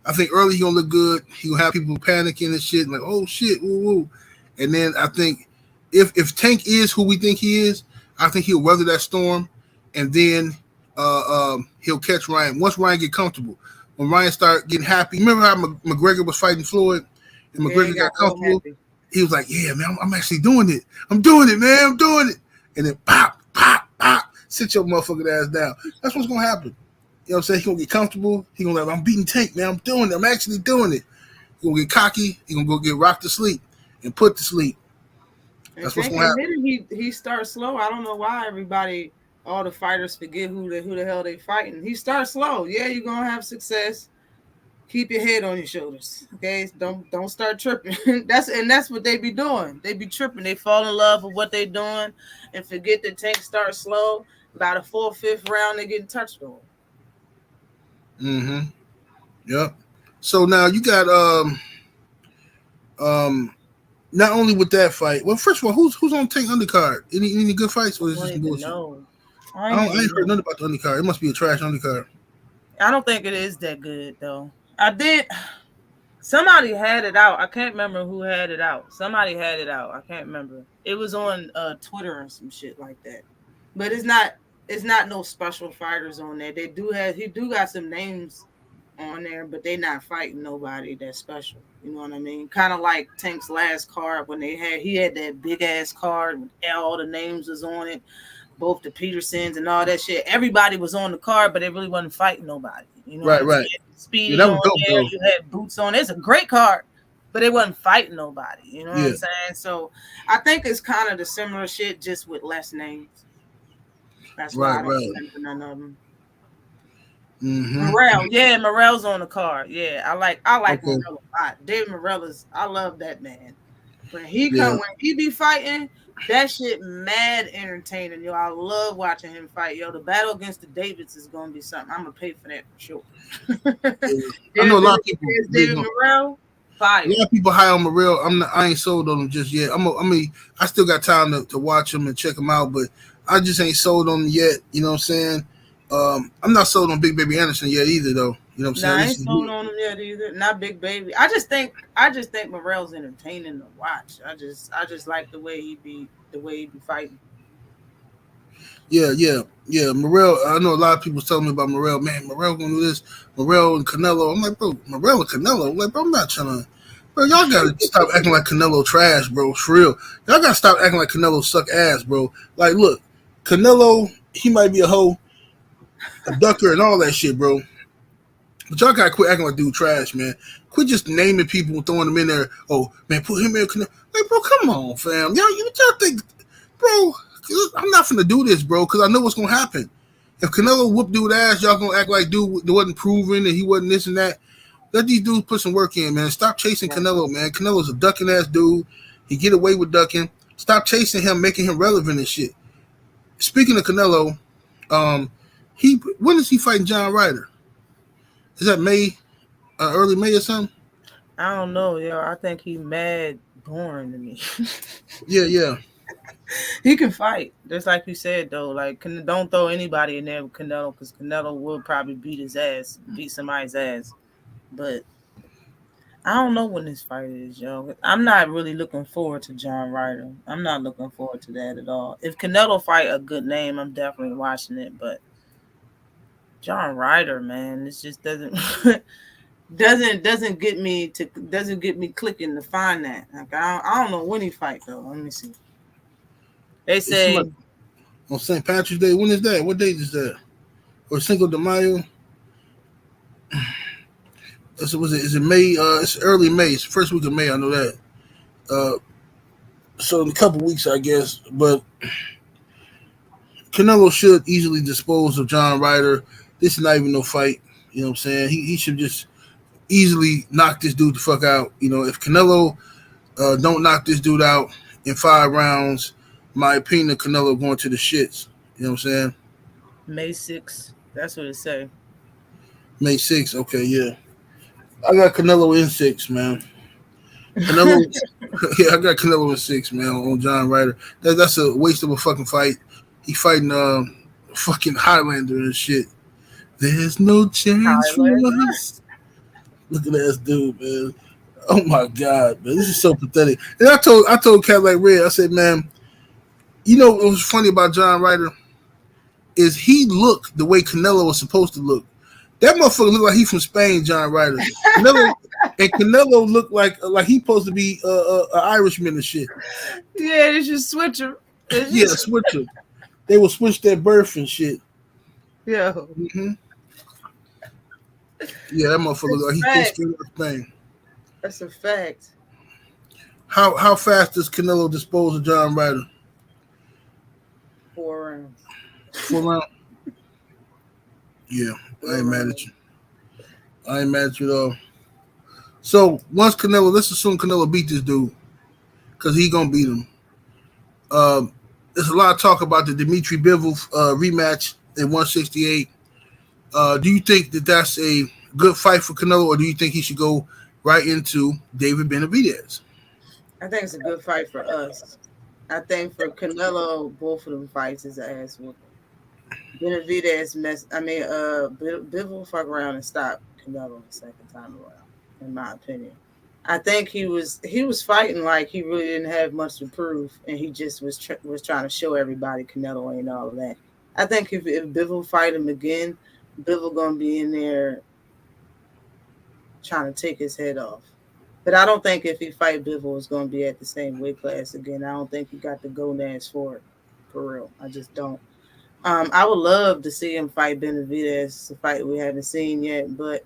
I think early he gonna look good. He gonna have people panicking and shit, like, oh shit, woo woo. And then I think if Tank is who we think he is, I think he'll weather that storm, and then he'll catch Ryan. Once Ryan get comfortable, when Ryan start getting happy, remember how McGregor was fighting Floyd, and McGregor got comfortable. He was like, "Yeah, man, I'm actually doing it. I'm doing it, man. I'm doing it." And then pop, pop, pop, sit your motherfucking ass down. That's what's gonna happen. You know what I'm saying? He gonna get comfortable. He gonna like, I'm beating Tank, man. I'm doing it. I'm actually doing it. He gonna get cocky. He gonna go get rocked to sleep and put to sleep. And That's what's Tank gonna happen. admitted he starts slow. I don't know why everybody, all the fighters forget who the hell they fighting. He starts slow. Yeah, you're gonna have success. Keep your head on your shoulders. Okay, don't start tripping. that's what they be doing. They be tripping. They fall in love with what they doing and forget that Tank starts slow. By the 4th, 5th round, they getting touched on. Mm-hmm. Yep. So now you got um not only with that fight. Well, first of all, who's on Tank undercard? Any good fights or I is don't this some even bullshit? know. I ain't heard nothing about the undercard. It must be a trash undercard. I don't think it is that good though. I did. Somebody had it out. I can't remember who had it out. Somebody had it out. I can't remember. It was on Twitter or some shit like that. But it's not no special fighters on there. He do got some names on there, but they not fighting nobody that's special. You know what I mean? Kind of like Tank's last card when he had that big ass card with all the names was on it, both the Petersons and all that shit. Everybody was on the card, but they really wasn't fighting nobody. You know what I'm saying? Yeah, Speedy that on was dope there, though. you had Boots on. It's a great card, but they wasn't fighting nobody. You know what Yeah. I'm saying? So I think it's kind of the similar shit, just with less names. That's why I don't Right. remember none of them. Mm-hmm. Morrell's on the card. Yeah, I like Okay. Morrell a lot. David I love that man. When Yeah. he be fighting, that shit mad entertaining, yo. I love watching him fight, yo. The battle against the Davids is gonna be something. I'm gonna pay for that for sure. Yeah. I know a lot of people big David on. Morrell, A fire. lot of people high on Morrell. I ain't sold on him just yet. I still got time to watch him and check him out, but I just ain't sold on him yet. You know what I'm saying? I'm not sold on Big Baby Anderson yet either, though. You know what I'm saying? Nah, At I ain't least sold on him yet either. Not Big Baby. I just think Morrell's entertaining to watch. I just like the way he be fighting. yeah. Morrell. I know a lot of people telling me about Morrell. Man, Morrell gonna do this. Morrell and Canelo. I'm like, bro, Morrell and Canelo. I'm like, bro, I'm not trying to. Bro, y'all gotta stop acting like Canelo trash, bro. For real, y'all gotta stop acting like Canelo suck ass, bro. Like, look, Canelo, he might be a hoe, a ducker, and all that shit, bro. But y'all gotta quit acting like dude trash, man. Quit just naming people and throwing them in there. Oh man, put him in. Like, bro, come on, fam. Y'all think, bro? I'm not finna do this, bro, because I know what's gonna happen. If Canelo whoop dude ass, y'all gonna act like dude wasn't proven and he wasn't this and that. Let these dudes put some work in, man. Stop chasing Canelo, man. Canelo's a ducking ass dude. He get away with ducking. Stop chasing him, making him relevant and shit. Speaking of Canelo, when is he fighting John Ryder? Is that May? Early May or something? I don't know, yo. I think he mad boring to me. Yeah. He can fight, just like you said though. Like, don't throw anybody in there with Canelo, because Canelo will probably beat somebody's ass. But I don't know when this fight is, yo. I'm not really looking forward to John Ryder. I'm not looking forward to that at all. If Canelo fight a good name, I'm definitely watching it. But John Ryder, man, it just doesn't doesn't get me clicking to find that. Like, I don't know when he fight though. Let me see. They It's say like on St. Patrick's Day. When is that? What date is that? Or Cinco de Mayo? Is it May? It's early May. It's the first week of May. I know that. So in a couple weeks, I guess. But Canelo should easily dispose of John Ryder. This is not even no fight. You know what I'm saying? He should just easily knock this dude the fuck out. You know, if Canelo don't knock this dude out in 5 rounds, my opinion of Canelo going to the shits. You know what I'm saying? May 6th. That's what it say. May 6th. Okay, yeah. I got Canelo in 6, man. Canelo, yeah, I got Canelo in 6, man, on John Ryder. That's a waste of a fucking fight. He fighting fucking Highlander and shit. There's no chance for us. Look at that dude, man. Oh my god, man, this is so pathetic. And I told Cat like Red, I said, man, you know what was funny about John Ryder is he looked the way Canelo was supposed to look. That motherfucker looked like he from Spain, John Ryder. Canelo looked like he supposed to be an Irishman and shit. Yeah, they should switch him. Yeah, switch him. They will switch their birth and shit. Yeah. Mm-hmm. Yeah, that motherfucker. That's a He's fact. scared of Spain. That's a fact. How fast does Canelo dispose of John Ryder? 4 rounds. 4 rounds. Yeah, I Four ain't mad at rounds. you. I ain't mad at you at all. So once Canelo, let's assume Canelo beat this dude because he gonna beat him. There's a lot of talk about the Dimitri Bivol rematch at 168. Do you think that that's a good fight for Canelo, or do you think he should go right into David Benavidez? I think it's a good fight for us. I think for Canelo, both of them fights is an ass whooping. Benavidez Bivol fuck around and stop Canelo the second time around, in my opinion. I think he was fighting like he really didn't have much to prove, and he just was trying to show everybody Canelo ain't all of that. I think if Bivol fight him again, Bivol gonna be in there trying to take his head off. But I don't think if he fight Bivol is gonna be at the same weight class again. I don't think he got the gonads for it, for real. I just don't. I would love to see him fight Benavidez. It's a fight we haven't seen yet, but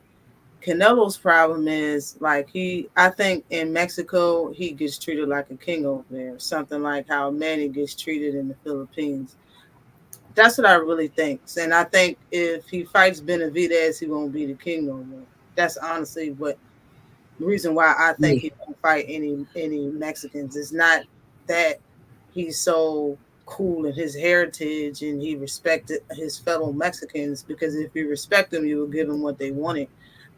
Canelo's problem is like I think in Mexico he gets treated like a king over there, something like how Manny gets treated in the Philippines. That's what I really think, and I think if he fights Benavidez, he won't be the king no more. That's honestly what the reason why I think Yeah, he won't fight any Mexicans. It's not that he's so cool in his heritage and he respected his fellow Mexicans, because if you respect them, you will give them what they wanted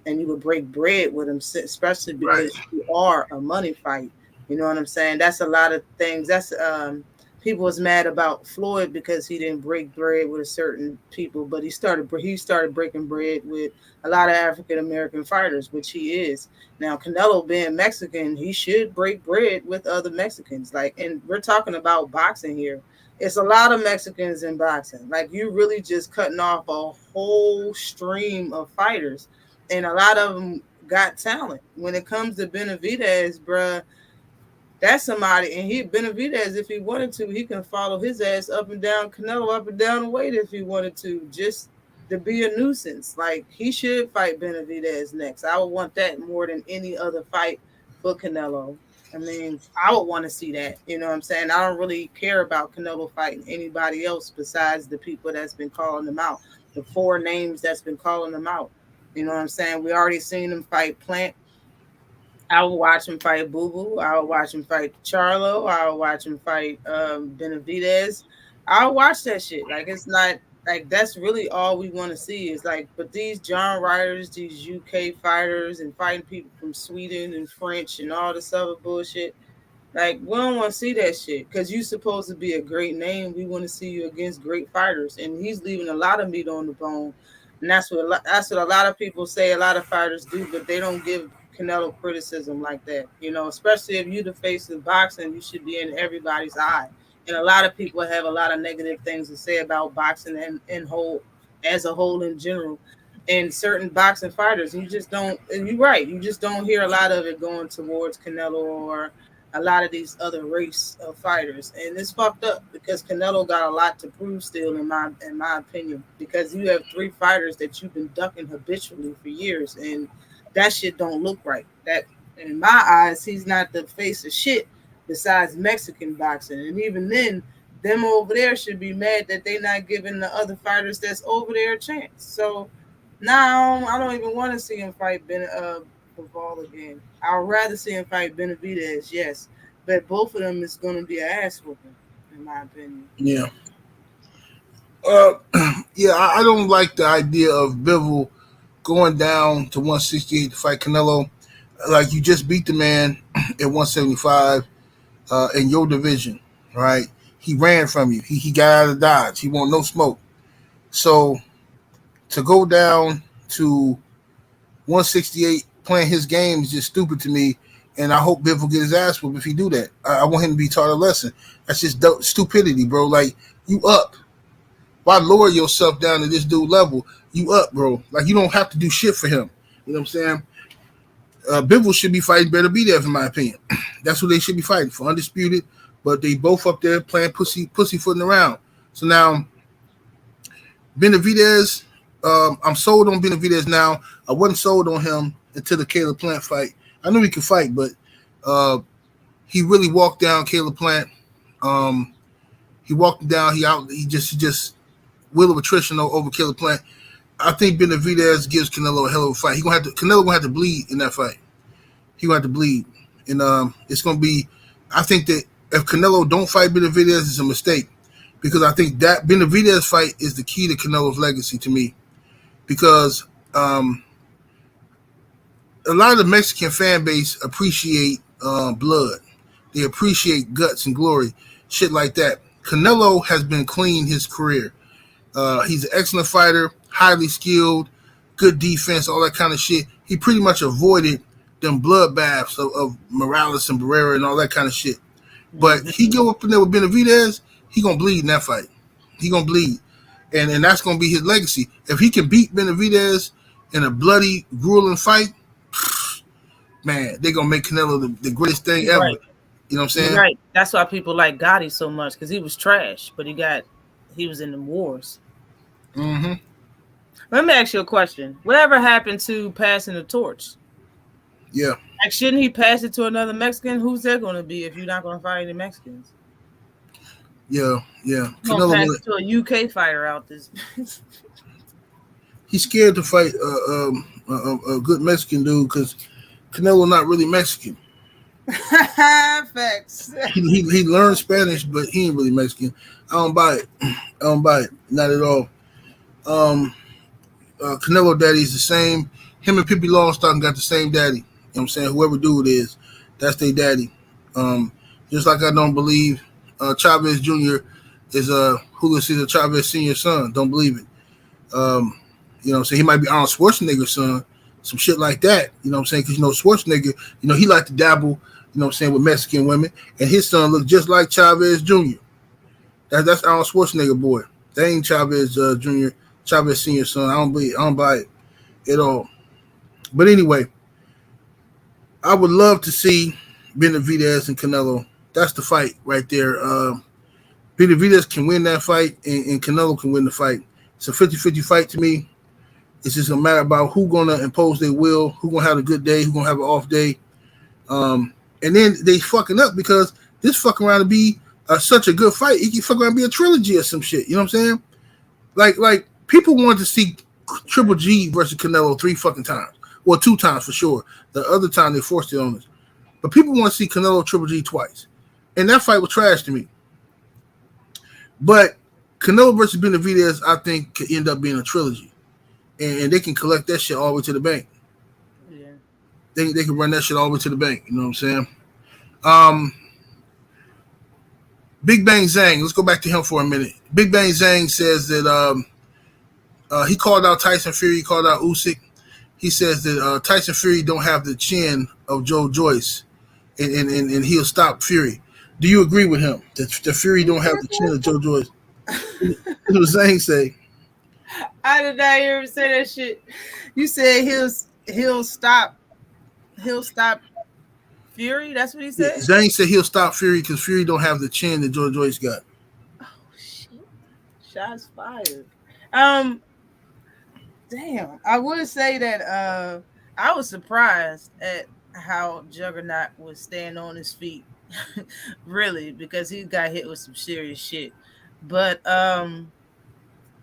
and you would break bread with them, especially right, because you are a money fight. You know what I'm saying? That's a lot of things. That's people was mad about Floyd because he didn't break bread with a certain people, but he started breaking bread with a lot of African American fighters, which he is. Now Canelo being Mexican, he should break bread with other Mexicans. Like, and we're talking about boxing here. It's a lot of Mexicans in boxing. Like, you really just cutting off a whole stream of fighters, and a lot of them got talent. When it comes to Benavidez, bruh, that's somebody, and he Benavidez, if he wanted to, he can follow his ass up and down Canelo up and down the weight if he wanted to, just to be a nuisance. Like, he should fight Benavidez next. I would want that more than any other fight for Canelo. I mean, I would want to see that. You know what I'm saying? I don't really care about Canelo fighting anybody else besides the people that's been calling them out, the four names that's been calling them out. You know what I'm saying? We already seen him fight Plant. I would watch him fight Boo Boo. I would watch him fight Charlo. I would watch him fight Benavidez. I'll watch that shit. Like, it's not like that's really all we want to see is like, but these John Riders, these UK fighters, and fighting people from Sweden and French and all this other bullshit. Like, we don't want to see that shit because you supposed to be a great name. We want to see you against great fighters, and he's leaving a lot of meat on the bone. And that's what a lot of people say. A lot of fighters do, but they don't give Canelo criticism like that. You know, especially if you the face of boxing, you should be in everybody's eye. And a lot of people have a lot of negative things to say about boxing and whole as a whole in general. And certain boxing fighters, you just don't. And you're right, you just don't hear a lot of it going towards Canelo or a lot of these other race of fighters, and it's fucked up because Canelo got a lot to prove still, in my opinion. Because you have three fighters that you've been ducking habitually for years, and that shit don't look right. That, in my eyes, he's not the face of shit besides Mexican boxing, and even then, them over there should be mad that they not giving the other fighters that's over there a chance. So now I don't even want to see him fight Bivol again. I'd rather see him fight Benavidez, yes, but both of them is going to be an ass whooping, in my opinion. yeah. Uh, yeah, I don't like the idea of Bivol going down to 168 to fight Canelo. Like, you just beat the man at 175 in your division, right? He ran from you. He got out of dodge. He want no smoke. So to go down to 168 playing his game is just stupid to me. And I hope Biff will get his ass whooped if he do that. I want him to be taught a lesson. That's just stupidity, bro. Like, you up. Why lower yourself down to this dude level? You up, bro. Like, you don't have to do shit for him. You know what I'm saying? Bivol should be fighting Better Be There, in my opinion. That's who they should be fighting for, undisputed. But they both up there playing pussyfooting around. So now, Benavidez, I'm sold on Benavidez now. I wasn't sold on him until the Caleb Plant fight. I knew he could fight, but he really walked down Caleb Plant. He walked him down. He just will of attrition over Caleb Plant. I think Benavidez gives Canelo a hell of a fight. Canelo gonna have to bleed in that fight. He gonna have to bleed, and it's gonna be. I think that if Canelo don't fight Benavidez, it's a mistake, because I think that Benavidez fight is the key to Canelo's legacy to me, because a lot of the Mexican fan base appreciate blood. They appreciate guts and glory, shit like that. Canelo has been clean his career. He's an excellent fighter, highly skilled, good defense, all that kind of shit. He pretty much avoided them bloodbaths of Morales and Barrera and all that kind of shit. But he go up in there with Benavidez, he gonna bleed in that fight. He gonna bleed, and that's gonna be his legacy. If he can beat Benavidez in a bloody, grueling fight, man, they gonna make Canelo the greatest thing ever. Right. You know what I'm saying? Right. That's why people like Gotti so much, because he was trash, but he was in the wars. Mm-hmm. Let me ask you a question. Whatever happened to passing the torch? Yeah. Like, shouldn't he pass it to another Mexican? Who's that going to be if you're not going to fight any Mexicans? Yeah. Canelo pass it to a UK fighter out this. He's scared to fight a good Mexican dude because Canelo not really Mexican. Facts. He learned Spanish, but he ain't really Mexican. I don't buy it. Not at all. Canelo daddy's the same. Him and Pippi Longstocking got the same daddy. You know what I'm saying? Whoever dude is, that's their daddy. Just like I don't believe Chavez Jr. is Julio Cesar Chavez Sr.'s son. Don't believe it. You know what I'm saying? He might be Arnold Schwarzenegger's son. Some shit like that. You know what I'm saying? Because, Schwarzenegger, he liked to dabble, with Mexican women. And his son looked just like Chavez Jr. That's Arnold Schwarzenegger boy. That ain't Chavez Jr., Chavez Sr.'s son. I don't buy it at all. But anyway, I would love to see Benavidez and Canelo. That's the fight right there. Benavidez can win that fight, and Canelo can win the fight. It's a 50-50 fight to me. It's just a matter about who's going to impose their will, who's going to have a good day, who's going to have an off day. And then they fucking up because this fucking around to be such a good fight. It can fucking around to be a trilogy or some shit. You know what I'm saying? Like people want to see Triple G versus Canelo 3 fucking times. Well, 2 times for sure. The other time they forced it on us. But people want to see Canelo Triple G twice. And that fight was trash to me. But Canelo versus Benavidez, I think, could end up being a trilogy. And they can collect that shit all the way to the bank. Yeah. They can run that shit all the way to the bank. You know what I'm saying? Big Bang Zhang. Let's go back to him for a minute. Big Bang Zhang says that he called out Tyson Fury. He called out Usyk. He says that Tyson Fury don't have the chin of Joyce, and he'll stop Fury. Do you agree with him that Fury don't have the chin of Joyce? What does Zhang say? I did not hear him say that shit. You said he'll stop Fury. That's what he said. Yeah, Zhang said he'll stop Fury because Fury don't have the chin that Joyce got. Oh shit! Shots fired. Damn. I would say that I was surprised at how Juggernaut was staying on his feet, really, because he got hit with some serious shit. But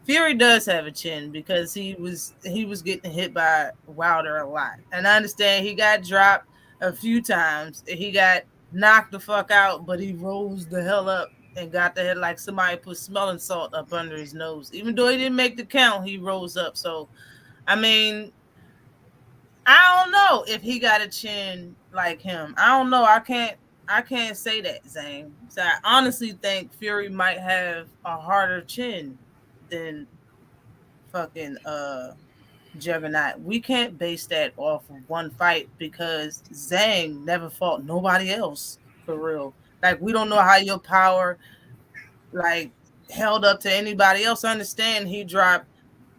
Fury does have a chin because he was getting hit by Wilder a lot. And I understand he got dropped a few times. He got knocked the fuck out, but he rose the hell up and got the head like somebody put smelling salt up under his nose. Even though he didn't make the count, he rose up. So, I mean, I don't know if he got a chin like him. I don't know. I can't say that, Zhang. So I honestly think Fury might have a harder chin than fucking Juggernaut. We can't base that off of one fight because Zhang never fought nobody else for real. Like, we don't know how your power like held up to anybody else. I understand he dropped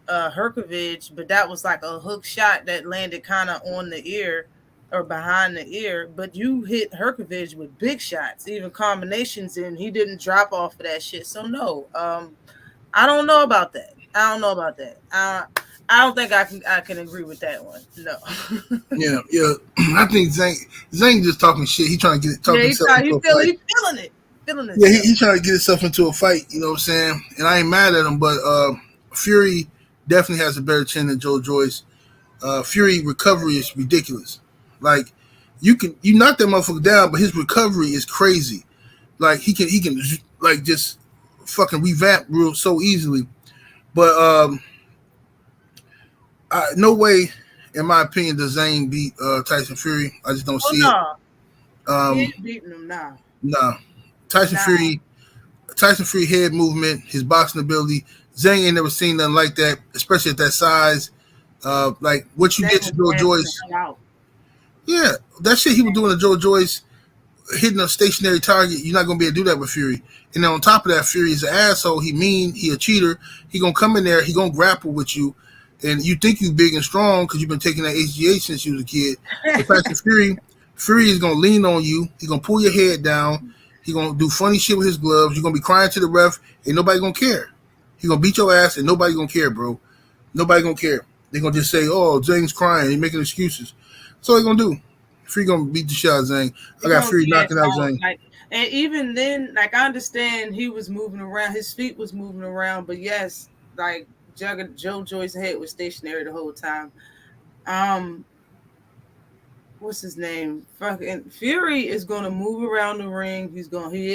Herkovich, but that was like a hook shot that landed kind of on the ear or behind the ear. But you hit Herkovich with big shots, even combinations, and he didn't drop off of that shit. So no, I don't know about that. I don't think I can agree with that one. No. Yeah, yeah. I think Zhang just talking shit. He trying to talk Yeah, himself into a fight. he feeling it, feeling Yeah, himself. he trying to get himself into a fight. You know what I'm saying? And I ain't mad at him, but Fury definitely has a better chin than Joe Joyce. Fury recovery is ridiculous. Like you knock that motherfucker down, but his recovery is crazy. Like he can like just fucking revamp real so easily. But no way, in my opinion, does Zane beat Tyson Fury. I just don't Oh see it. no, he Um, ain't beating him now. nah, Tyson Nah, Fury, Tyson Fury head movement, his boxing ability. Zhang ain't never seen nothing like that, especially at that size. Like what you Zhang did to was Joe gassing the Joyce. hell out. Yeah, that shit he was doing to Joe Joyce, hitting a stationary target. You're not gonna be able to do that with Fury. And then on top of that, Fury is an asshole. He mean. He a cheater. He gonna come in there. He gonna grapple with you, and you think you big and strong because you've been taking that HGH since you was a kid. But Tyson Fury, Fury is gonna lean on you. He gonna pull your head down. He gonna do funny shit with his gloves. You're gonna be crying to the ref, and nobody gonna care. He gonna beat your ass, and nobody gonna care, bro. Nobody gonna care. They gonna just say, "Oh, Zhang's crying. He making excuses." That's all they gonna do. Fury gonna beat the shit out of Zhang. I He got gonna Fury gas knocking out out. Zhang. Like, and even then, like I understand he was moving around, his feet was moving around, but yes, like Joe Joyce's head was stationary the whole time. Um, what's his name? Fucking Fury is gonna move around the ring. He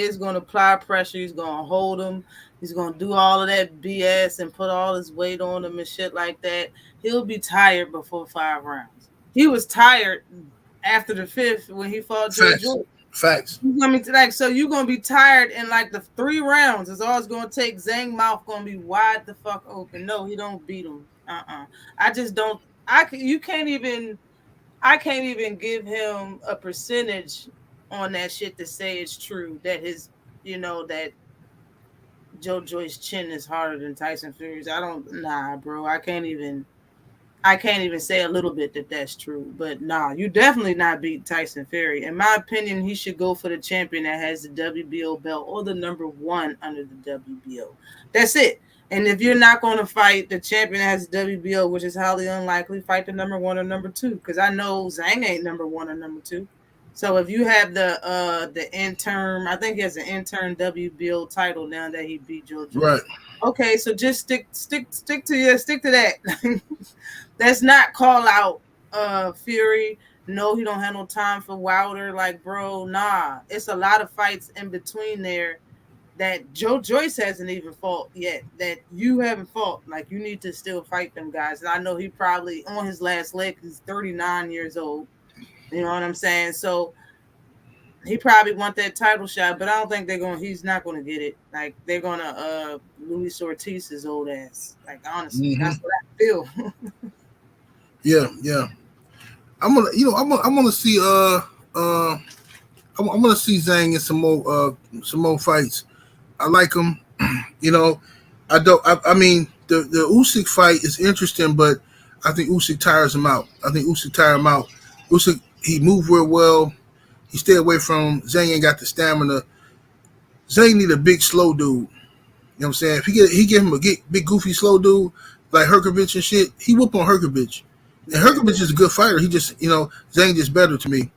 is gonna apply pressure. He's gonna hold him. He's gonna do all of that BS and put all his weight on him and shit like that. He'll be tired before 5 rounds. He was tired after the fifth when he fought Joe Facts. Joyce. Facts. I mean, like, so you're gonna be tired in like the 3 rounds. It's all it's gonna take. Zhang mouth gonna be wide the fuck open. No, he don't beat him. I just don't. You can't even. I can't even give him a percentage on that shit to say it's true that that Joe Joyce's chin is harder than Tyson Fury's. I don't. Nah, bro. I can't even say a little bit that that's true, but nah, you definitely not beat Tyson Fury. In my opinion, he should go for the champion that has the WBO belt or the #1 under the WBO. That's it. And if you're not going to fight the champion that has the WBO, which is highly unlikely, fight the #1 or #2, because I know Zhang ain't #1 or #2. So if you have the interim, I think he has an interim WBO title now that he beat Joe Joyce. Right. Okay, so just stick to that. Let's not call out Fury. No, he don't have no time for Wilder. Like, bro, nah. It's a lot of fights in between there that Joe Joyce hasn't even fought yet, that you haven't fought. Like, you need to still fight them guys. And I know he probably on his last leg, he's 39 years old. You know what I'm saying? So he probably want that title shot, but I don't think he's not gonna get it. Like, they're gonna Luis Ortiz's old ass. Like, honestly, that's what I feel. Yeah, yeah. I'm gonna see I'm gonna see Zhang in some more fights. I like him. You know, I mean the Usyk fight is interesting, but I think Usyk tires him out. I think Usyk tire him out. Usyk, he moved real well. He stayed away from him. Zhang ain't got the stamina. Zhang need a big slow dude. You know what I'm saying? If he give him a big goofy slow dude like Herkovich and shit, he whoop on Herkovich. And Herkovich is a good fighter. He just, Zhang just better to me.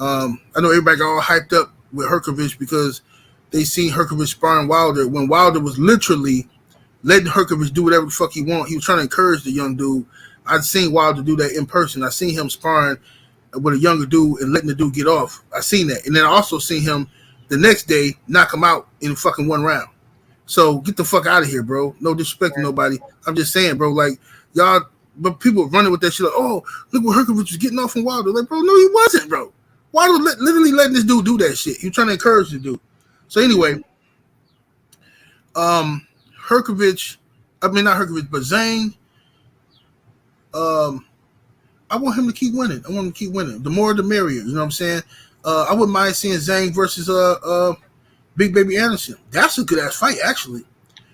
I know everybody got all hyped up with Herkovich because they seen Herkovich sparring Wilder when Wilder was literally letting Herkovich do whatever the fuck he want. He was trying to encourage the young dude. I'd seen Wilder do that in person. I seen him sparring with a younger dude and letting the dude get off. I seen that. And then I also seen him the next day knock him out in fucking 1 round. So get the fuck out of here, bro. No disrespect to nobody. I'm just saying, bro, like, y'all, but people running with that shit like, oh, look what Herkovich was getting off from Wilder. Like, bro, no, he wasn't, bro. Wilder literally letting this dude do that shit. He was trying to encourage the dude. So anyway, Herkovich, I mean, not Herkovich, but Zhang, I want him to keep winning. I want him to keep winning. The more, the merrier. You know what I'm saying? I wouldn't mind seeing Zhang versus Big Baby Anderson. That's a good ass fight, actually.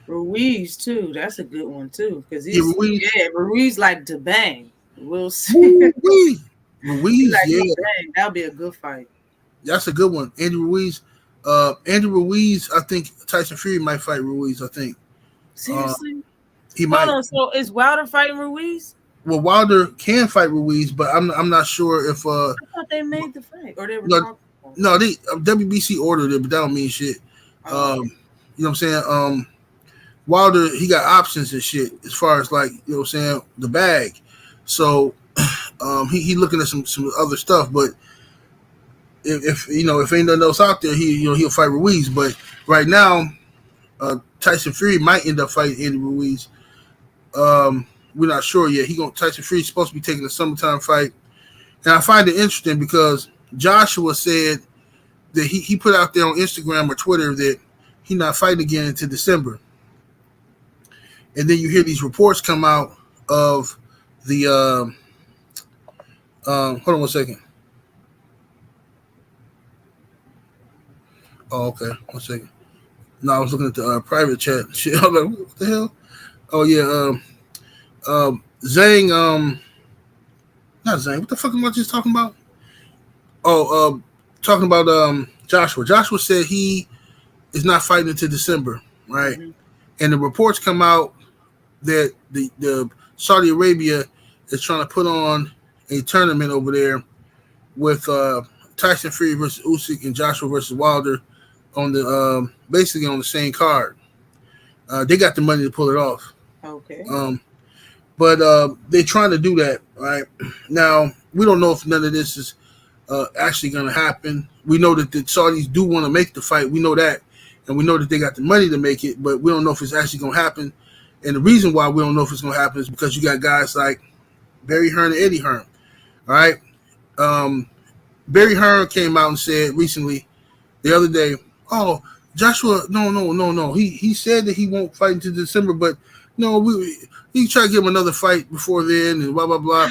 Ruiz too. That's a good one too, because Ruiz like to bang. We'll see. Ruiz, like yeah, that'll be a good fight. That's a good one. Andy Ruiz. I think Tyson Fury might fight Ruiz. I think. Seriously? he might. Hold on, so is Wilder fighting Ruiz? Well, Wilder can fight Ruiz, but I'm not sure if I thought they made the fight or they were no, talking about it. no, they WBC ordered it, but that don't mean shit. Oh, okay. You know what I'm saying? Wilder, he got options and shit as far as like, you know what I'm saying, the bag. So he looking at some other stuff, but if you know, if ain't nothing else out there, he'll fight Ruiz. But right now, Tyson Fury might end up fighting Andy Ruiz. We're not sure yet. Tyson Fury's supposed to be taking a summertime fight. And I find it interesting because Joshua said that he put out there on Instagram or Twitter that he's not fighting again until December. And then you hear these reports come out of the hold on one second. Oh, okay. 1 second. No, I was looking at the private chat. Shit, I was like, what the hell? Oh yeah, Zhang, not Zhang. What the fuck am I just talking about? Oh, talking about Joshua. Joshua said he is not fighting until December, right? Mm-hmm. And the reports come out that the Saudi Arabia is trying to put on a tournament over there with Tyson Fury versus Usyk and Joshua versus Wilder on the basically on the same card. They got the money to pull it off. Okay. But they're trying to do that, right? Now, we don't know if none of this is actually going to happen. We know that the Saudis do want to make the fight. We know that. And we know that they got the money to make it, but we don't know if it's actually going to happen. And the reason why we don't know if it's going to happen is because you got guys like Barry Hearn and Eddie Hearn, all right? Barry Hearn came out and said recently, the other day, oh, Joshua, no. He said that he won't fight until December, but no, we try to give him another fight before then and blah, blah, blah.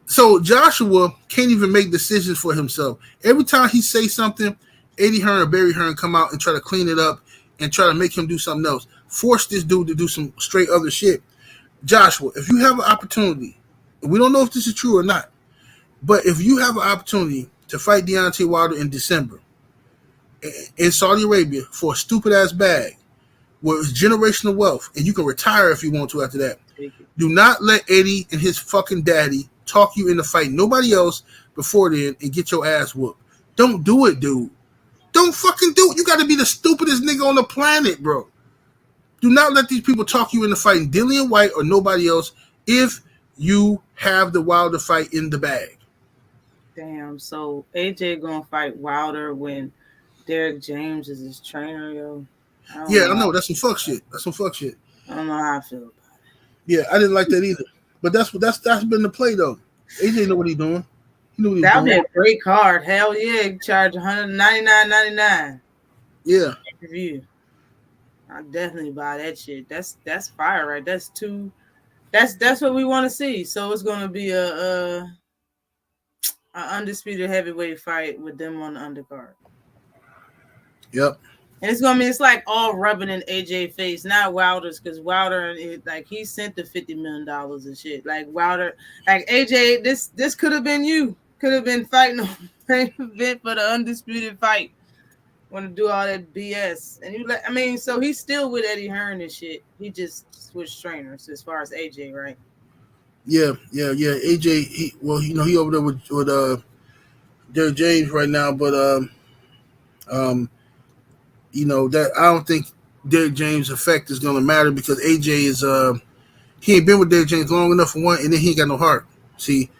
So Joshua can't even make decisions for himself. Every time he say something, Eddie Hearn or Barry Hearn come out and try to clean it up and try to make him do something else. Force this dude to do some straight other shit. Joshua, if you have an opportunity, we don't know if this is true or not, but if you have an opportunity to fight Deontay Wilder in December in Saudi Arabia for a stupid-ass bag with generational wealth, and you can retire if you want to after that, do not let Eddie and his fucking daddy talk you into fighting nobody else before then and get your ass whooped. Don't do it, dude. Don't fucking do it. You got to be the stupidest nigga on the planet, bro. Do not let these people talk you into fighting Dillian White or nobody else if you have the Wilder fight in the bag. Damn, so AJ gonna fight Wilder when Derek James is his trainer, yo. I know. That's some fuck shit. I don't know how I feel about it. Yeah, I didn't like that either. But that's been the play though. AJ know what he's doing. He knew what he was doing. That would be a great card. Hell yeah, you charge $199.99. Yeah. Review. I definitely buy that shit. That's fire, right? That's what we want to see. So it's gonna be a undisputed heavyweight fight with them on the undercard. Yep. And it's like all rubbing in AJ face, not Wilder's, because Wilder, he sent the $50 million and shit. Like Wilder, like AJ, this could have been you. Could have been fighting on the main event for the undisputed fight. Want to do all that BS. And so he's still with Eddie Hearn and shit. He just switched trainers as far as AJ, right? Yeah. AJ, he over there with Derek James right now, but that I don't think Derek James' effect is gonna matter because AJ is he ain't been with Derek James long enough for one, and then he ain't got no heart. See,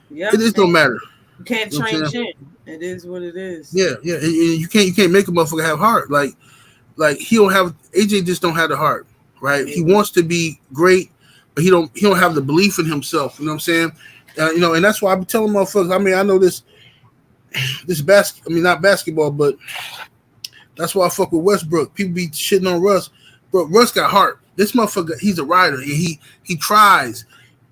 it just don't matter. You can't train shit. It is what it is. Yeah. You can't make a motherfucker have heart. Like he don't have AJ just don't have the heart, right? Yeah. He wants to be great, but he don't have the belief in himself. You know what I'm saying? And that's why I be telling motherfuckers. I know this not basketball, but that's why I fuck with Westbrook. People be shitting on Russ, but Russ got heart. This motherfucker, he's a rider, and he tries.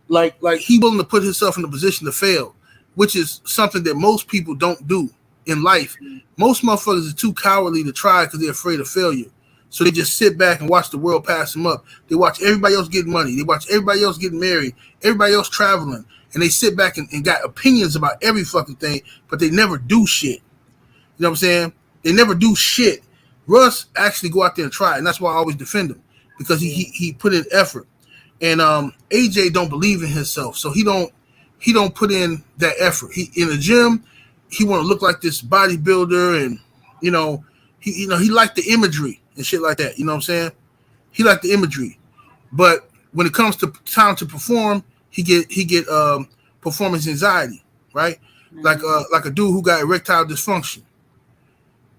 Like he willing to put himself in a position to fail, which is something that most people don't do in life. Most motherfuckers are too cowardly to try because they're afraid of failure. So they just sit back and watch the world pass them up. They watch everybody else getting money. They watch everybody else getting married, everybody else traveling. And they sit back and got opinions about every fucking thing, but they never do shit. You know what I'm saying? They never do shit. Russ actually go out there and try, and that's why I always defend him, because he put in effort. And AJ don't believe in himself, so he don't put in that effort. He in the gym, he want to look like this bodybuilder, and you know he liked the imagery and shit like that. You know what I'm saying? He liked the imagery, but when it comes to time to perform, he get performance anxiety, right? Like a dude who got erectile dysfunction.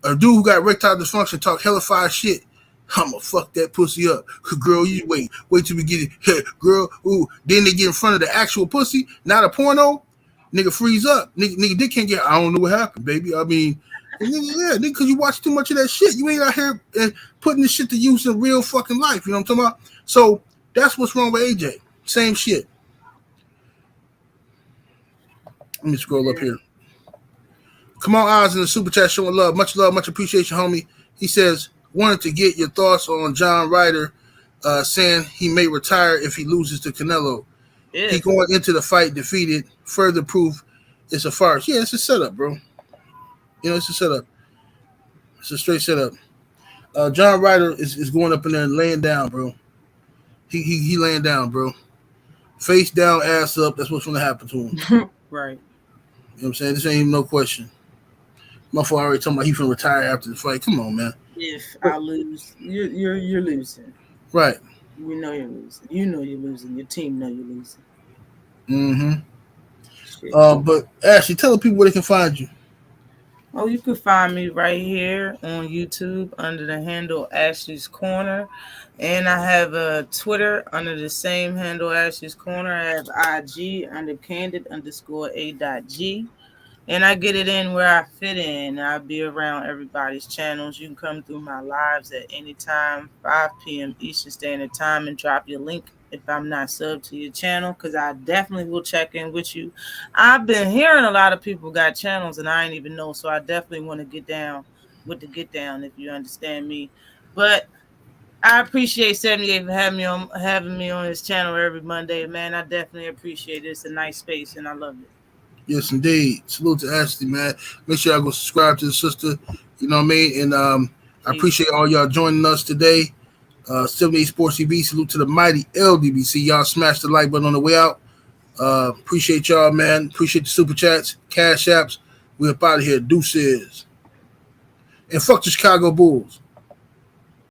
A dude who got erectile dysfunction talk hellified shit. I'ma fuck that pussy up. Girl, you wait till we get it. Hey, girl, ooh. Then they get in front of the actual pussy, not a porno. Nigga freeze up. Nigga dick can't get. I don't know what happened, baby. I mean, yeah, nigga, because you watch too much of that shit. You ain't out here putting this shit to use in real fucking life. You know what I'm talking about? So that's what's wrong with AJ. Same shit. Let me scroll up here. Come on, Oz in the super chat showing love, much appreciation, homie. He says, wanted to get your thoughts on John Ryder saying he may retire if he loses to Canelo. Yeah. He going into the fight defeated. Further proof it's a farce. Yeah, it's a setup, bro. You know, it's a setup. It's a straight setup. John Ryder is going up in there and laying down, bro. He laying down, bro. Face down, ass up. That's what's going to happen to him. Right. You know what I'm saying? This ain't even no question. My father already talking about he finna retire after the fight. Come on, man. If I lose, you're losing. Right. We know you're losing. You know you're losing. Your team know you're losing. But Ashley, tell the people where they can find you. Oh, you can find me right here on YouTube under the handle Ashley's Corner. And I have a Twitter under the same handle, Ashley's Corner. I have IG under candid_a.g. And I get it in where I fit in. I'll be around everybody's channels. You can come through my lives at any time, 5 p.m. Eastern Standard Time, and drop your link if I'm not subbed to your channel, because I definitely will check in with you. I've been hearing a lot of people got channels, and I ain't even know, so I definitely want to get down with the get down, if you understand me. But I appreciate 78 for having me on his channel every Monday, man. I definitely appreciate it. It's a nice space, and I love it. Yes, indeed. Salute to Ashley, man. Make sure y'all go subscribe to the sister. You know what I mean? And I appreciate all y'all joining us today. 78 Sports TV. Salute to the mighty LDBC. Y'all smash the like button on the way out. Appreciate y'all, man. Appreciate the super chats, cash apps. We up out of here. Deuces. And fuck the Chicago Bulls.